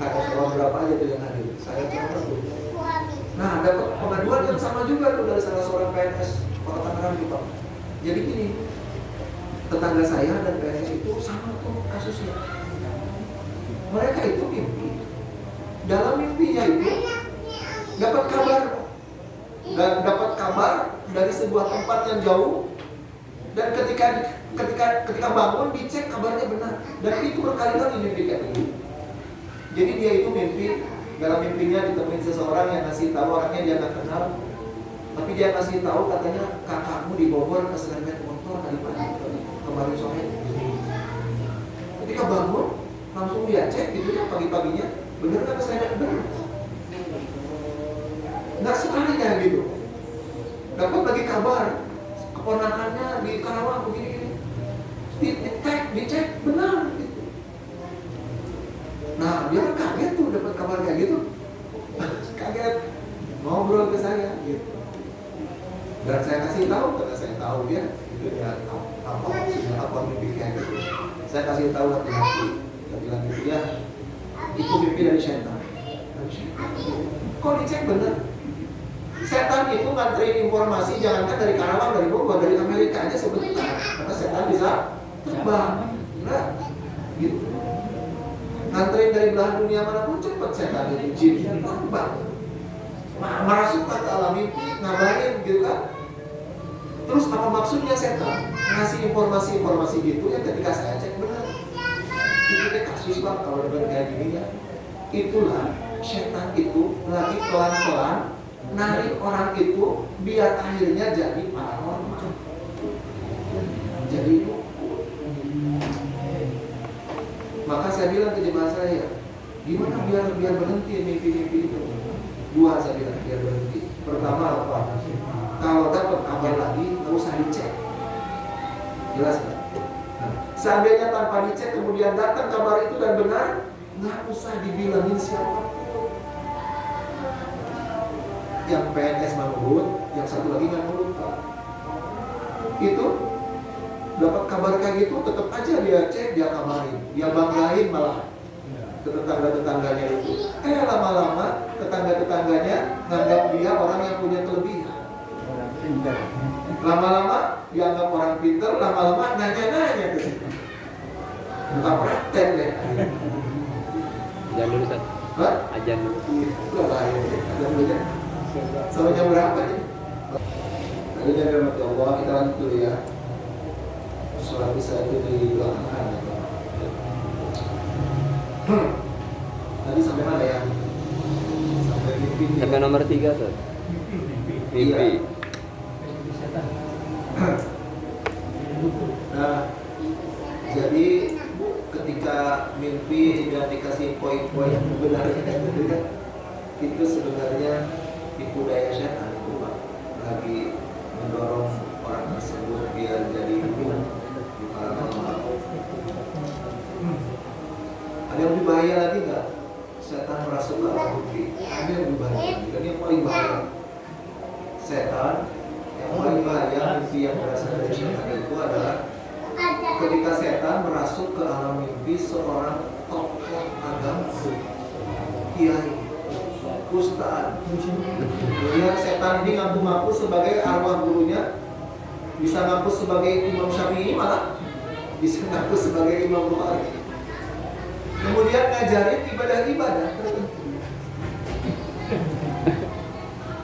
Ada seorang berapa aja tuh yang hadir. Saya ceramah tuh. Nah, dapat pengaduan yang sama juga tuh dari salah seorang PNS Kota Tangerang gitu. Jadi gini, tetangga saya dan PNS itu sama tuh kasusnya. Mereka itu mimpi, dalam mimpinya itu dapat kabar dari sebuah tempat yang jauh, dan ketika bangun dicek kabarnya benar, dan itu berkali-kali mimpi kayak gitu. Jadi dia itu mimpi, dalam mimpinya ditemuin seseorang yang ngasih tahu, orangnya dia nggak kenal, tapi dia kasih tahu katanya kakakmu di Bogor keserempet motor tadi pagi kemarin sore. Ketika bangun langsung dia cek gitu ya pagi-paginya, bener nggak keserempet? Bener. Nggak sekali kayak gitu. Dapat lagi kabar keponakannya di Karawang begini, dicek benar gitu. Nah dia kan kaget tuh dapat kabar kayak gitu, kaget, ngobrol ke saya gitu. Dan saya kasih tahu, karena saya tahu dia itu ya apa mimpi kayak gitu. Saya kasih tahu hati-hati, saya bilang gitu ya, itu mimpi dari setan. Kok dicek bener? Setan itu nganterin informasi jangankan dari Karawang, dari Bogor, dari Amerika aja sebentar. Karena setan bisa terbang, nah, gitu. Nganterin dari belahan dunia manapun cepat setan itu, jinnya terbang. Masuk ke alam mimpi, ngabarin gitu kan. Terus apa maksudnya setan? Ngasih informasi-informasi gitu yang ketika saya cek benar. Itu kasus Bang, kalau dengar kayak gini ya. Itulah setan itu lagi pelan-pelan narik orang itu biar akhirnya jadi paranormal. Jadi maka saya bilang ke jemaah saya, gimana biar berhenti mimpi-mimpi itu? 2 saya bilang biar berhenti. Pertama apa? Kalau dapat kabar lagi nggak usah dicek. Jelas kan? Nah, seandainya tanpa dicek kemudian datang kabar itu dan benar, nggak usah dibilangin siapa. Yang PNS menurut, yang satu lagi nggak menurut. Itu dapat kabar kayak gitu, tetap aja dia cek, dia kabarin, dia banggain malah ke tetangga-tetangganya itu. Lama-lama tetangga-tetangganya nganggap dia orang yang punya kelebihan. Lama-lama dianggap orang pintar, lama-lama nanya-nanya ke situ. Bukan praktek deh. Ajan dulu Ustaz. Hah? Ajan dulu. Udah bahaya deh. Ajan dulu ya. Sampai jam berapa nih? Tadi dari Allah, kita lanjut dulu ya. Sholat bisa itu di belakang. Tadi sampai mana ya? Sampai mimpi. Sampai nomor 3 Ustaz. Mimpi. Iya. Nah, jadi ketika mimpi dan dikasih poin-poin yang sebenarnya itu sebenarnya tipu daya setan itu Pak, lagi mendorong orang tersebut biar jadi dulu di paranormal. Ada yang lebih bahaya lagi nggak? Setan merasuk ke alam mimpi. Ada yang lebih bahaya, dan yang paling bahaya setan yang paling bahaya mimpi yang berasal dari setan itu adalah ketika setan merasuk ke alam mimpi seorang tokoh agama, kiai, ustaz. Kemudian setan ini ngaku-ngaku sebagai arwah gurunya, bisa ngaku sebagai Imam Syafi'i, malah bisa ngaku sebagai Imam Bukhari. Kemudian ngajarin ibadah-ibadah tertentu.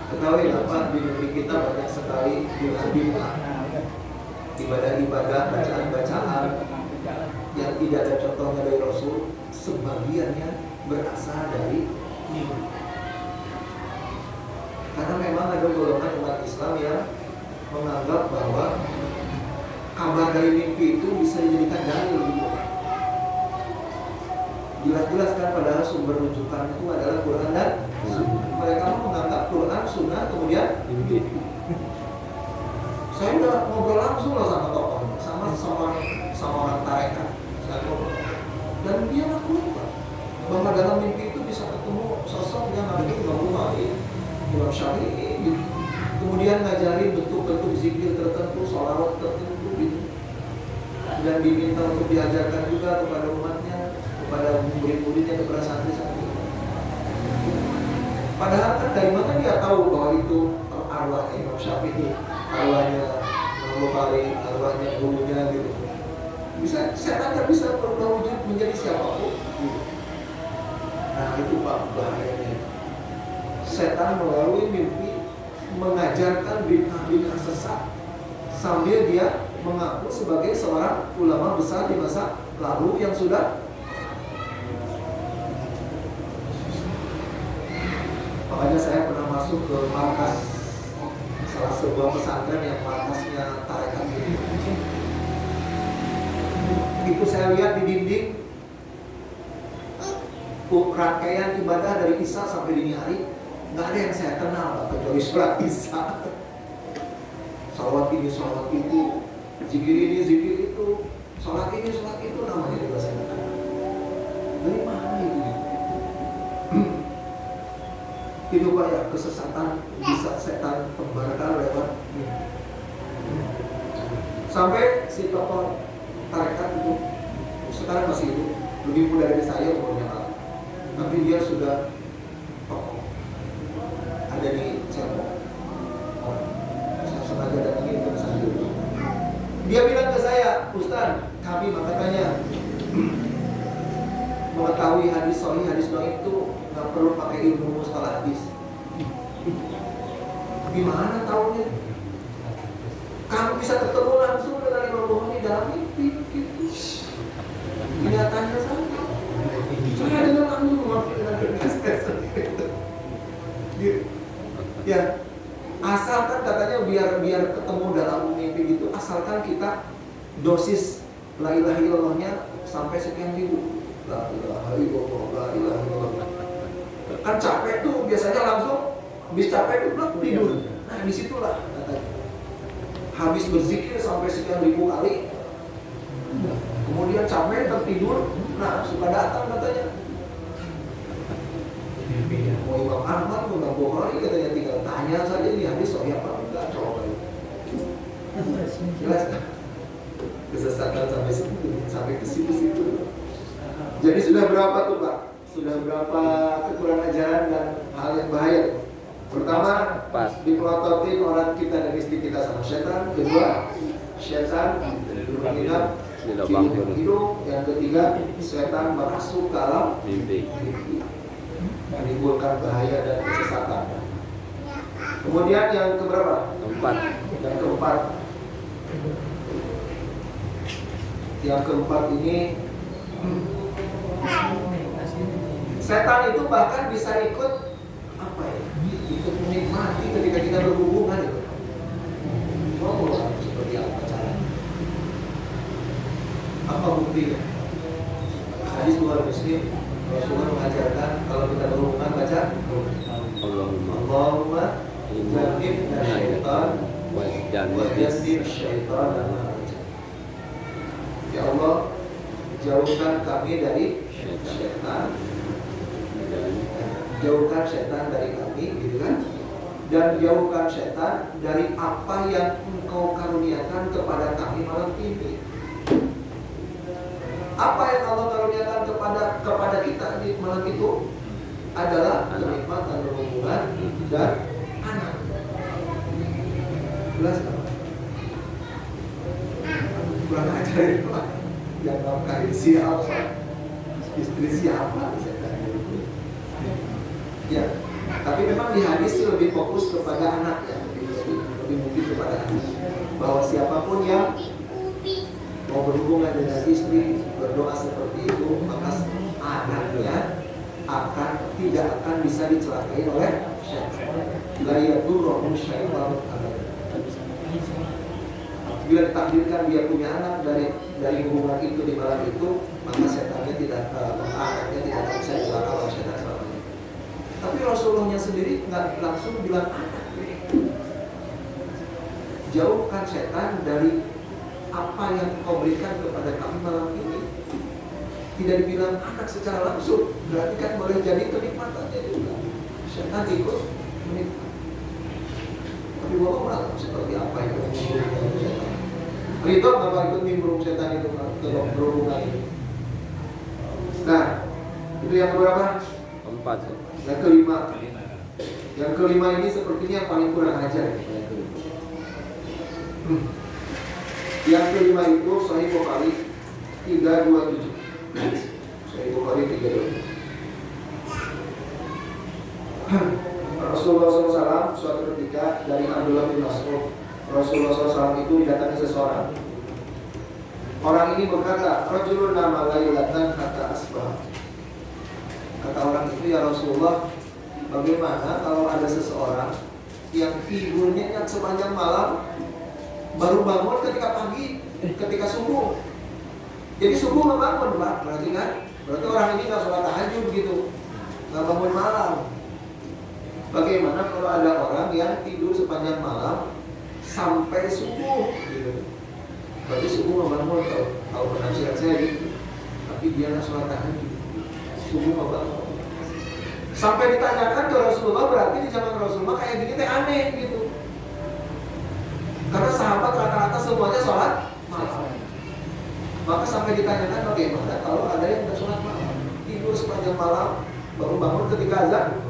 Ketahui Pak, di negeri kita banyak sekali bid'ah, ibadah-ibadah, bacaan-bacaan yang tidak ada contohnya dari Rasul, sebagiannya berasal dari mimpi. Karena memang ada golongan umat Islam yang menganggap bahwa kabar dari mimpi itu bisa dijadikan dalil gitu. Jelas-jelas kan padahal sumber rujukan itu adalah Quran dan Sunnah. Mereka menganggap Quran, Sunnah, kemudian mimpi. Saya udah ngobrol langsung loh sama tokohnya, sama orang tarekat. Saya ngobrol. Dan dia ngaku bahwa dalam mimpi itu bisa ketemu sosok yang ada di Imam Bukhari, Imam Syafi'i, gitu. Kemudian ngajarin bentuk-bentuk zikir tertentu, sholawat tertentu, gitu. Dan diminta untuk diajarkan juga kepada umatnya, kepada murid-muridnya, kepada santri-santri. Padahal kan dari mana dia tahu bahwa itu arwahnya Imam Syafi'i, arwahnya Imam Bukhari, arwahnya gurunya gitu. Bisa, setan nggak bisa berubah wujud menjadi siapapun. Gitu. Nah itu Pak bahayanya. Setan melalui mimpi mengajarkan bid'ah sesat sambil dia mengaku sebagai seorang ulama besar di masa lalu yang sudah. Makanya saya pernah masuk ke markas salah sebuah pesantren yang markasnya tarekat itu. Itu saya lihat di dinding rangkaian ibadah dari Isya sampai dini hari, nggak ada yang saya kenal kecuali sholat Isya. Salawat ini, salawat itu, zikir ini, zikir itu, sholat ini, sholat itu, namanya juga saya nggak kenal. Dari mana itu? Itu Pak ya, kesesatan bisa setan tebarkan lewat sampai si tokoh tarekat itu sekarang masih hidup, lebih muda dari saya umurnya Pak. Tapi dia sudah tokoh ada di Cirebon. Saya sengaja datangin ke sana dulu. Dia bilang ke saya, Ustaz, kami makanya mengetahui hadis sahih, hadis dhaif itu nggak perlu pakai ilmu mustalah hadis. Gimana tahunya? Kamu bisa ketemu langsung dengan Imam Bukhari dalam mimpi gitu. Kenyataannya sama. Saya dengar langsung ya, asalkan katanya biar ketemu dalam mimpi gitu, asalkan kita dosis la ilaha illallahnya sampai sekian ribu. La ilaha illallah, la ilaha illallah. Kan capek tuh biasanya langsung habis capek itu tidur. Nah disitulah katanya. Habis berzikir sampai sekian ribu kali, kemudian capek tertidur, nah suka datang katanya. Mau Imam Ahmad, mau Imam Bukhari katanya tinggal tanya saja ini hadis sahih apa enggak, coba. Jelas kan? Kesesatan sampai ke situ. Jadi sudah berapa tuh Pak? Sudah berapa kekurangan ajaran dan hal yang bahaya? Pertama, dipelototin orang kita dan istri kita sama setan. Kedua, setan menginap hidup. Yang ketiga, setan merasuk ke alam mimpi, menimbulkan bahaya dan kesesatan. Kemudian yang keberapa? Yang keempat ini, setan itu bahkan bisa ikut menikmati ketika kita berhubungan itu. Oh, seperti apa caranya? Apa buktinya? Hadis Bukhari Muslim, Rasulullah mengajarkan kalau kita berhubungan baca Allahumma jannibna syaitan wa jannib syaitan. Ya Allah, jauhkan kami dari syaitan, jauhkan setan dari kami, gitu kan? Dan jauhkan setan dari apa yang Engkau karuniakan kepada kami malam ini. Apa yang Allah karuniakan kepada kita di malam itu adalah kenikmatan berhubungan dan anak. Jelas kan? Kurang ajar itu yang nafkahin siapa, istri siapa, ya. Tapi memang di hadis sih lebih fokus kepada anak ya, lebih mungkin kepada anak. Bahwa siapapun yang mau berhubungan dengan istri, berdoa seperti itu, maka anaknya tidak akan bisa dicelakai oleh syaitan. La yadurruhum syaitan abadan. Bila ditakdirkan dia punya anak dari hubungan itu di malam itu, maka setannya anaknya tidak akan bisa dicelakai oleh syaitan selamanya. Tapi Rasulullahnya sendiri nggak langsung bilang anak. Jauhkan setan dari apa yang kau berikan kepada kami malam ini. Tidak dibilang anak secara langsung, berarti kan boleh jadi kenikmatannya juga. Setan ikut menikmati. Tapi Bapak malam seperti apa yang nimbrung setan? Ridho Bapak ikut nimbrung setan itu ke berhubungan ini. Nah, itu yang berapa? 4. Yang kelima. Yang kelima ini sepertinya yang paling kurang ajar. Yang kelima itu Sahih Bukhari 327. Sahih Bukhari 327. Rasulullah SAW suatu ketika dari Abdullah bin Mas'ud, Rasulullah SAW itu didatangi seseorang. Orang ini berkata, "Rajulun nama lailatan hatta asbah." Kata orang itu, "Ya Rasulullah, bagaimana kalau ada seseorang yang tidurnya nyenyak sepanjang malam, baru bangun ketika pagi, ketika subuh." Jadi subuh nggak bangun, Pak, berarti kan? Berarti orang ini nggak sholat tahajud gitu, nggak bangun malam. Bagaimana kalau ada orang yang tidur sepanjang malam sampai subuh gitu? Berarti subuh nggak bangun, kalau penafsiran saya gitu. Tapi dia nggak sholat tahajud, subuh nggak bangun. Sampai ditanyakan ke Rasulullah, berarti di zaman Rasulullah kayak gini teh aneh gitu. Karena sahabat rata-rata semuanya sholat malam. Maka sampai ditanyakan bagaimana kalau ada yang tidak sholat malam, tidur sepanjang malam, baru bangun ketika azan.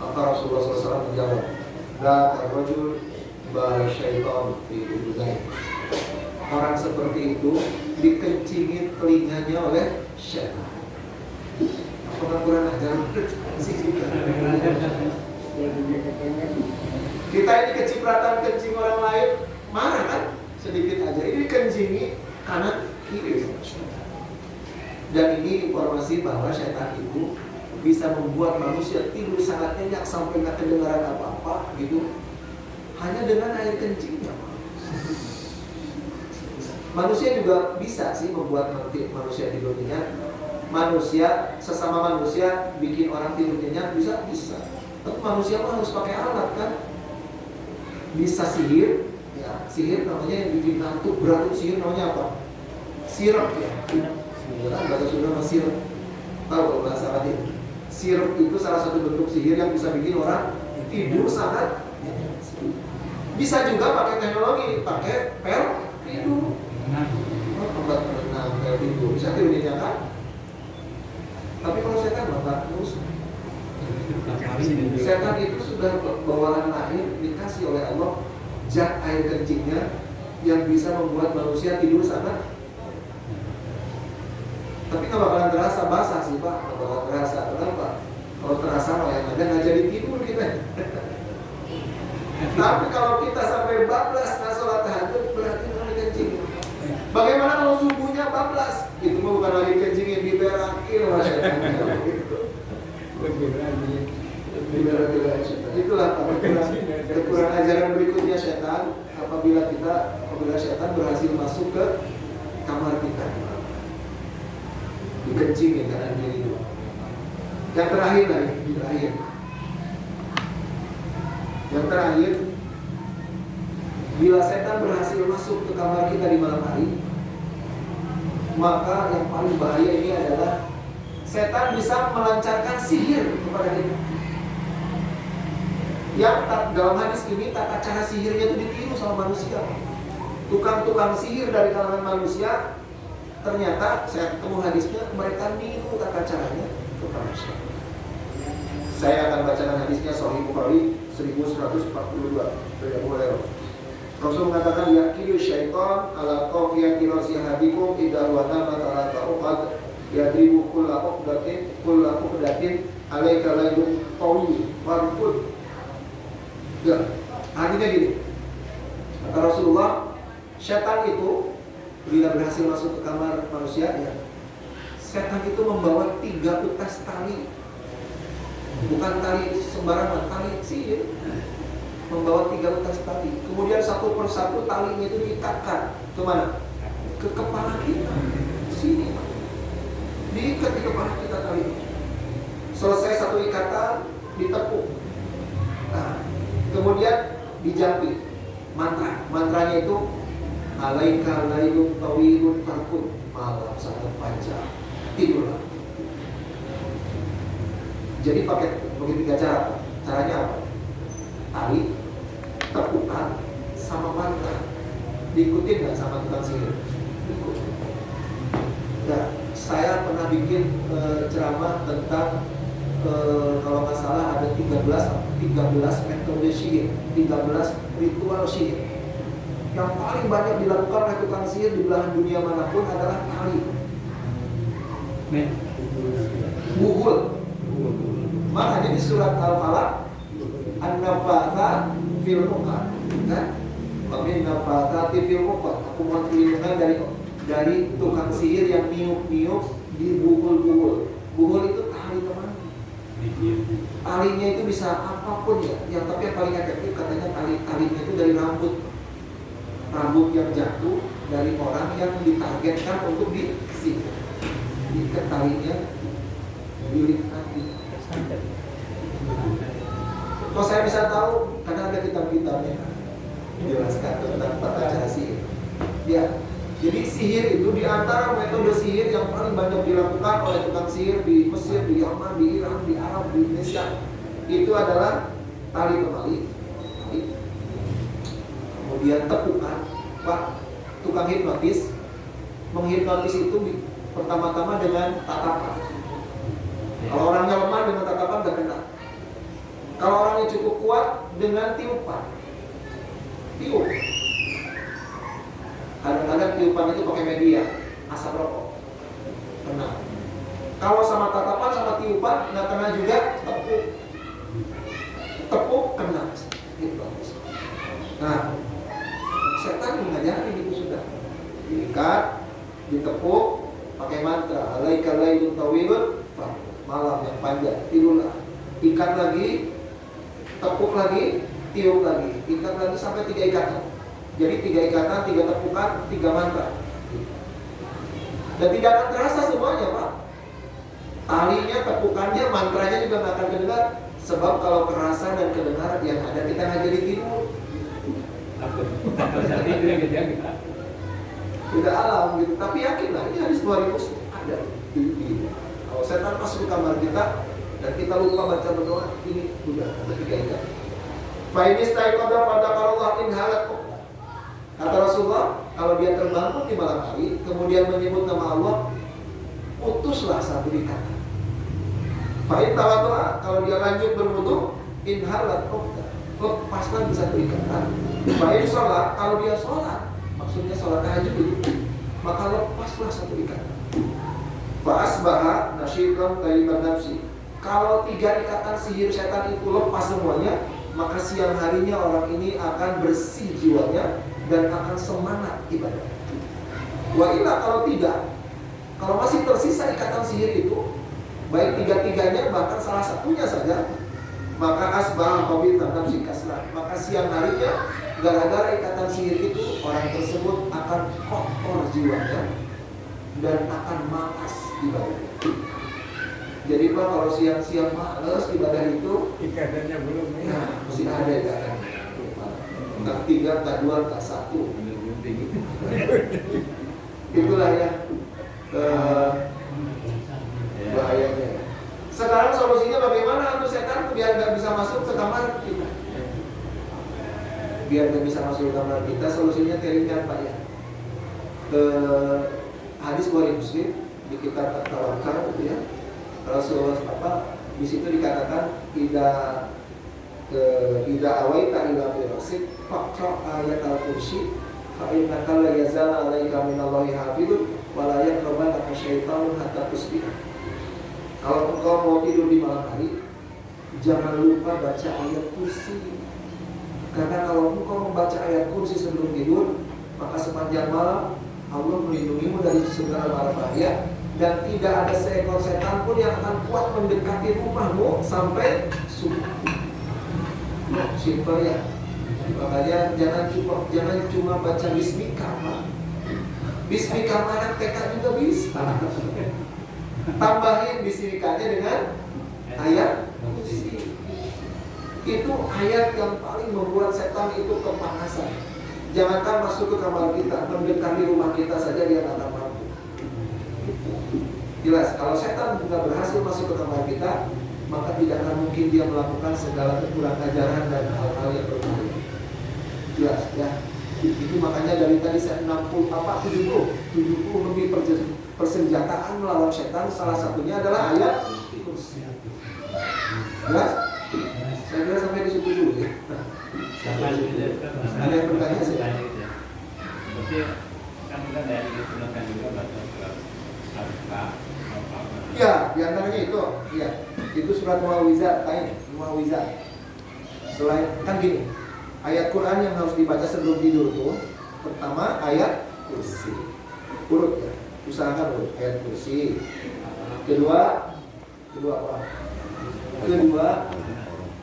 Maka Rasulullah SAW menjawab, "La rajul ba syaitan fi udhunai." Orang seperti itu dikencingin telinganya oleh syaitan. Apakah kurang ajar? Kita ini kecipratan kencing orang lain, marah kan? Sedikit aja. Ini kencingi kanan kiri. Dan ini informasi bahwa syaitan itu bisa membuat manusia tidur sangat nyenyak sampai nggak kedengaran apa-apa gitu, hanya dengan air kencingnya. Manusia juga bisa sih membuat manusia tidur nyenyak. Manusia, sesama manusia bikin orang tidur nyenyak bisa. Tapi manusia mah harus pakai alat kan? Bisa sihir, ya sihir namanya yang bikin ngantuk berat itu sihir namanya apa? Sirup ya. Bahasa Sunda mah sirup. Tahu kalau bahasa Latin? Sirup itu salah satu bentuk sihir yang bisa bikin orang tidur sangat. Bisa juga pakai teknologi, pakai pel tidur. Obat penenang pel tidur bisa tidur nyenyak kan? Tapi kalau setan nggak terus. Setan itu sudah bawaan lahir dikasih oleh Allah zat air kencingnya yang bisa membuat manusia tidur sangat. Tapi nggak bakalan terasa basah sih Pak, nggak bakalan terasa. Kenapa? Kalau terasa yang ada nggak jadi tidur kita. Tapi kalau kita sampai bablas nggak sholat tahajud berarti lagi kencing. Bagaimana kalau subuhnya bablas? Itu mah bukan lagi kencing yang diberakin Itulah kekurangan ajaran berikutnya setan. Apabila setan berhasil masuk ke kamar kita, dikencingin kanan kiri. Yang terakhir, bila setan berhasil masuk ke kamar kita di malam hari, maka yang paling bahaya ini adalah setan bisa melancarkan sihir kepada kita. Yang dalam hadis ini tata cara sihirnya itu ditiru sama manusia. Tukang-tukang sihir dari kalangan manusia, ternyata saya ketemu hadisnya, mereka niru tata caranya ke manusia. Saya akan bacakan hadisnya Sahih Bukhari 1142 dari Abu Hurairah. Rasul mengatakan, yaqilu syaitan ala qafiyati rasihadikum idza wadama talata uqad yadribu kulla uqdatin alaika laylun tawil warqud. Ya, artinya gini. Kata Rasulullah, syaitan itu bila berhasil masuk ke kamar manusia, ya, setan itu membawa 3 utas tali, bukan tali sembarangan, tali sihir, membawa 3 utas tali. Kemudian satu persatu talinya itu diikatkan kemana? Ke kepala kita, sini, diikat di kepala kita tali. Selesai satu ikatan, ditepuk. Nah, kemudian dijampi mantranya itu alaika lailun tawilun farkun, malam sangat panjang, tidurlah. Jadi pakai 3 cara. Caranya apa? Tali, tepukan, sama mantra. Diikutin nggak sama tukang sihir? Ikut. Nah, saya pernah bikin ceramah tentang kalau nggak salah ada 13 metode sihir, 13 ritual sihir. Yang paling banyak dilakukan oleh tukang sihir di belahan dunia manapun adalah tali, buhul. Makanya di surat Al-Falaq, an-nafatha fil uqad, kan? Amin nafathati fil uqad. Aku mau perlindungan dari tukang sihir yang niup-niup di buhul-buhul. Buhul itu tali, teman. Talinya itu bisa apapun ya. Yang tapi yang paling efektif katanya talinya itu dari rambut yang jatuh dari orang yang ditargetkan untuk disihir. Diikat talinya, dililit nanti. Kok saya bisa tahu? Karena ada kitab-kitabnya menjelaskan tentang tata cara sihir. Ya, jadi sihir itu diantara metode sihir yang paling banyak dilakukan oleh tukang sihir di Mesir, di Yaman, di Iran, di Arab, di Indonesia. Itu adalah tali kemali, kemudian tepukan. Pak, tukang hipnotis menghipnotis itu pertama-tama dengan tatapan. Kalau orangnya lemah dengan tatapan gak kena. Kalau orangnya cukup kuat dengan tiupan. Tiup. Kadang-kadang tiupan itu pakai media, asap rokok, kena. Kalau sama tatapan sama tiupan nggak kena juga, tepuk kena. Nah, setan mengajari itu sudah. Diikat, ditepuk, pakai mantra. Alaika lailun tawilun, malam yang panjang, tidurlah. Ikat lagi, tepuk lagi, tiup lagi, ikat lagi sampai 3 ikatan. Jadi 3 ikatan, 3 tepukan, 3 mantra. Dan tidak akan terasa semuanya, Pak. Talinya, tepukannya, mantranya juga nggak akan kedengar. Sebab kalau kerasa dan kedengar, yang ada kita nggak jadi tidur. Tidak alam gitu. Tapi yakinlah, ini hadis 2000 ada. Kalau setan masuk ke kamar kita dan kita lupa baca berdoa, ini sudah ada 3 ikatan. Fainis taikoda fadakarullah in halat. Kata Rasulullah, kalau dia terbangun di malam hari, kemudian menyebut nama Allah, putuslah satu ikatan. Fa'in tawaddu'a, kalau dia lanjut berwudu, in halat uqdah, lepaslah di satu ikatan. Fa'in sholat, kalau dia sholat, maksudnya sholat tahajud itu, maka lepaslah satu ikatan. Fa'asbaha nasyikan tayyiban nafsi. Kalau 3 ikatan sihir setan itu lepas semuanya, maka siang harinya orang ini akan bersih jiwanya dan akan semangat ibadah. Wa illa kalau tidak, kalau masih tersisa ikatan sihir itu, baik 3-tiganya bahkan salah satunya saja, maka asbah khabithan nafsi kaslan. Maka siang harinya gara-gara ikatan sihir itu orang tersebut akan kotor jiwanya dan akan malas ibadah. Jadi Pak, kalau siang-siang malas ibadah itu Ikatannya belum ya, mesti ada ikatan. Enggak 3, enggak 2, enggak 1. Itulah ya bahayanya. Sekarang solusinya bagaimana untuk setan biar nggak bisa masuk ke kamar kita? Biar nggak bisa masuk ke kamar kita, solusinya ringan Pak ya. Hadis Bukhari Muslim di kitab At-Tawakkal gitu ya. Rasulullah di situ dikatakan ida awaita ila firasik faqra ayat al-kursi fa innaka la yazala 'alaika minallahi hafidun wa la yaqrabannaka syaitanu hatta tusbih. Kalau engkau mau tidur di malam hari, jangan lupa baca ayat kursi. Karena kalau engkau membaca ayat kursi sebelum tidur, maka sepanjang malam Allah melindungimu dari segala mara bahaya, dan tidak ada seekor setan pun yang akan kuat mendekati rumahmu sampai subuh. Simpel ya. Makanya jangan cuma baca bismika, Pak. Bismika anak TK juga bisa. Tambahin bismikanya dengan ayat kursi. Itu ayat yang paling membuat setan itu kepanasan. Jangankan masuk ke kamar kita, mendekati rumah kita saja dia tidak mampu. Jelas, kalau setan tidak berhasil masuk ke kamar kita, maka tidak akan mungkin dia melakukan segala kekurang ajaran dan hal-hal yang berbahaya. Jelas ya. Itu makanya dari tadi saya 70 lebih persenjataan melawan setan, salah satunya adalah ayat kursi. Jelas? Saya kira sampai di situ dulu ya. Ada yang bertanya sih? Berarti kan kita dari digunakan juga baca surat Al-Baqarah. Ya, diantaranya itu, ya, itu surat Muawwizat, Muawwizat. Selain kan gini, ayat Quran yang harus dibaca sebelum tidur tuh, pertama ayat kursi, urut ya, usahakan urut ayat kursi. Kedua apa? Kedua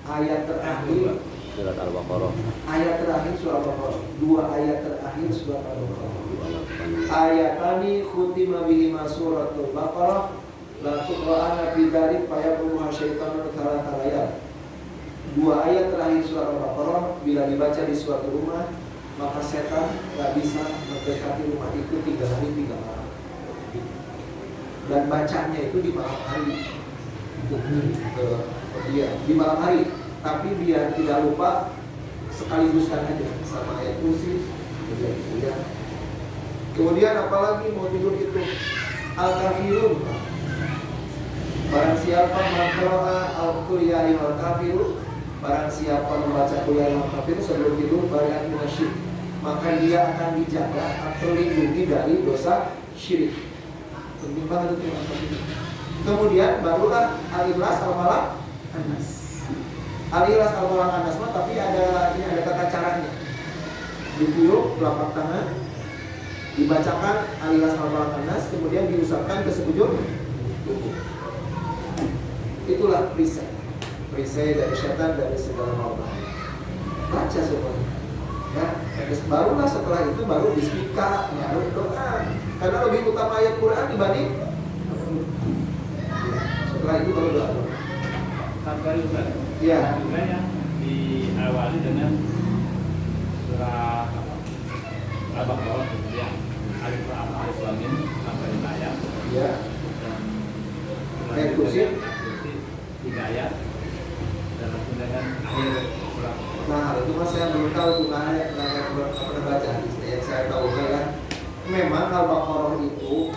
ayat terakhir Surat Al-Baqarah. Ayat terakhir surah Al-Baqarah. Dua ayat terakhir surah Al-Baqarah. Ayatani khutima bihima suratul Baqarah la tuqra'ana fi dzalik fayaqulu syaitanu thalatha layal. Dua ayat terakhir surah Al-Baqarah bila dibaca di suatu rumah, maka setan tidak bisa mendekati rumah itu 3 hari 3 malam. Dan bacanya itu di malam hari. Di malam hari. Tapi biar tidak lupa sekaliguskan aja sama ayat kursi. Kemudian apalagi mau tidur itu Al-Kafirun. Barang siapa maqra'a al-Qur'an al-Kafirun, barang siapa membaca Qur'an al-Kafirun sebelum tidur bari'at minasyirik, maka dia akan dijaga atau lindungi dari dosa syirik. Penting banget itu Al-Kafirun. Kemudian barulah Al-Ikhlas Al-Falaq An-Nas. Al-Ikhlas Al-Falaq An-Nas, tapi ada tata caranya. Ditiup telapak tangan, dibacakan Al-Ikhlas Al-Falaq An-Nas, kemudian diusapkan ke sekujur tubuh. Itulah perisai dari setan, dari segala bahaya. Baca semuanya. Ya, barulah setelah itu baru bismika, baru doa. Karena lebih utama ayat Quran dibanding. Setelah itu baru doa. Sampai juga. Ya. Juga yang diawali dengan surah Al-Baqarah, kemudian Alif Lam Mim sampai ayat. Ya. Ayat kursi 3 ayat dan langsung dengan akhir surah. Nah, itu mas saya belum tahu tuh ayat pernah baca. Yang saya tahu kan, memang Al-Baqarah itu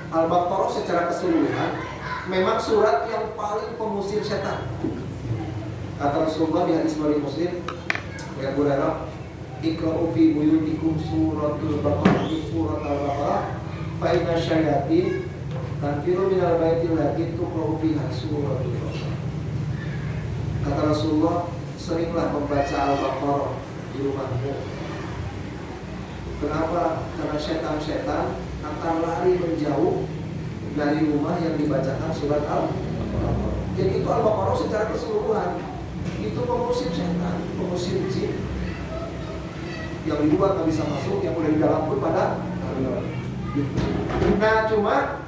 Al-Baqarah secara keseluruhan memang surat yang paling pengusir setan. Kata Rasulullah di hadis Bukhari Muslim, ya Abu Hurairah, iqra'u fi buyutikum suratul Baqarah, surat Al-Baqarah, fa inna syayatin tanfiru minal baitil lati tuqra'u fiha suratul Baqarah. Kata Rasulullah, seringlah membaca Al-Baqarah di rumahmu. Kenapa? Karena setan-setan akan lari menjauh dari rumah yang dibacakan surat Al-Baqarah. Jadi itu Al-Baqarah secara keseluruhan itu pengusir setan, pengusir jin. Yang di luar nggak bisa masuk, yang udah di dalam pun pada. Nah, cuma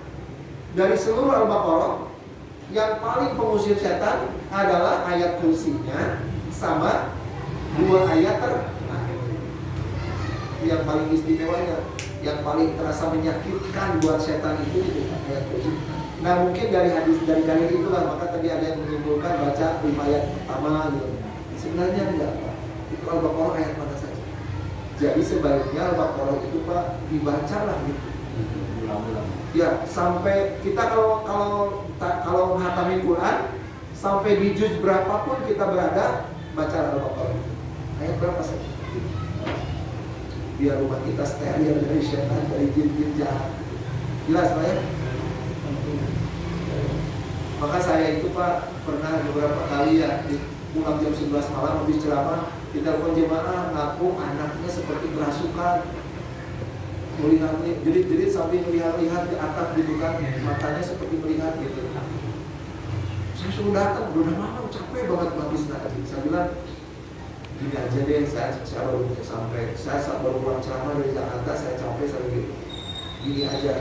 dari seluruh Al-Baqarah yang paling pengusir setan adalah ayat kursinya sama 2 ayat terakhir. Yang paling istimewanya, yang paling terasa menyakitkan buat setan itu ayat kursi. Nah, mungkin dari hadis dari dalil itulah maka tadi ada yang menyimpulkan baca 5 ayat pertama gitu. Sebenarnya enggak, Pak. Itu Al-Baqarah ayat mana saja. Jadi sebaiknya Al-Baqarah itu Pak dibacalah gitu. Ya, sampai kita kalau menghatamin Quran sampai di juz berapapun kita berada, baca Al-Baqarah. Ayat berapa saja. Biar rumah kita steril dari syaitan, dari jin-jin jahat. Jelas Pak ya? Maka saya itu Pak pernah beberapa kali ya pulang jam 11 malam habis ceramah, ditelepon jemaah ngaku anaknya seperti kerasukan. melihat nih, jerit-jerit sambil melihat di atap gitu kan, matanya seperti melihat gitu. Saya suruh datang, udah malam, capek banget habis tadi. Saya bilang, gini aja deh, saya baru sampai, saya baru pulang ceramah dari Jakarta, saya capek, saya gitu. Gini aja,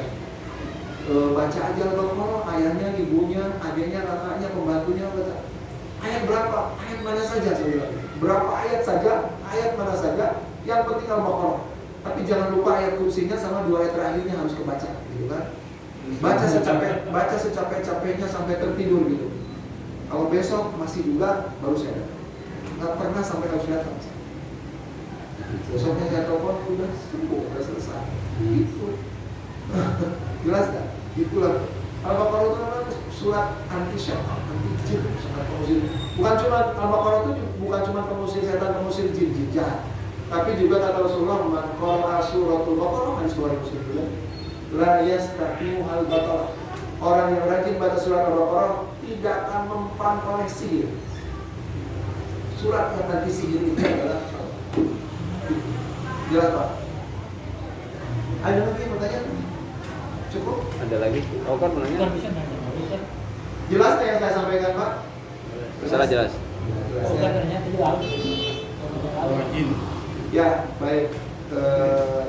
baca aja Al-Baqarah, ayahnya, ibunya, adiknya, kakaknya, pembantunya baca. Ayat berapa? Ayat mana saja saya bilang. Berapa ayat saja, ayat mana saja, yang penting Al-Baqarah. Tapi jangan lupa ayat kursinya sama 2 ayat terakhirnya harus kebaca, gitu kan? Baca secapek-capeknya sampai tertidur gitu. Kalau besok masih juga baru saya datang. Nggak pernah sampai harus datang. Besoknya saya telepon udah sembuh, udah selesai. Gitu. Jelas kan? Itulah Al-Baqarah itu adalah surat anti syaitan, anti jin, sangat pengusir. Bukan cuma Al-Baqarah itu bukan cuma pengusir setan, pengusir jin jahat. Tapi juga kata Rasulullah, man qara'a suratul Baqarah, hadis Bukhari Muslim juga, la yastaqimu al-baqarah. Orang yang rajin baca surat Al-Baqarah tidak akan mempan oleh sihir. Surat yang nanti sihir itu adalah jelas Pak? Ada lagi yang bertanya? Cukup? Ada lagi? Oh kan Bukan menanya? bisa nanya, bukan. Jelas nggak yang saya sampaikan Pak? Salah jelas. Oh, ya? ternyata jelas. Ya, baik.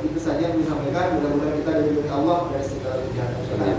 Itu saja yang disampaikan. Mudah-mudahan kita diberi Allah dari segala kejahatan.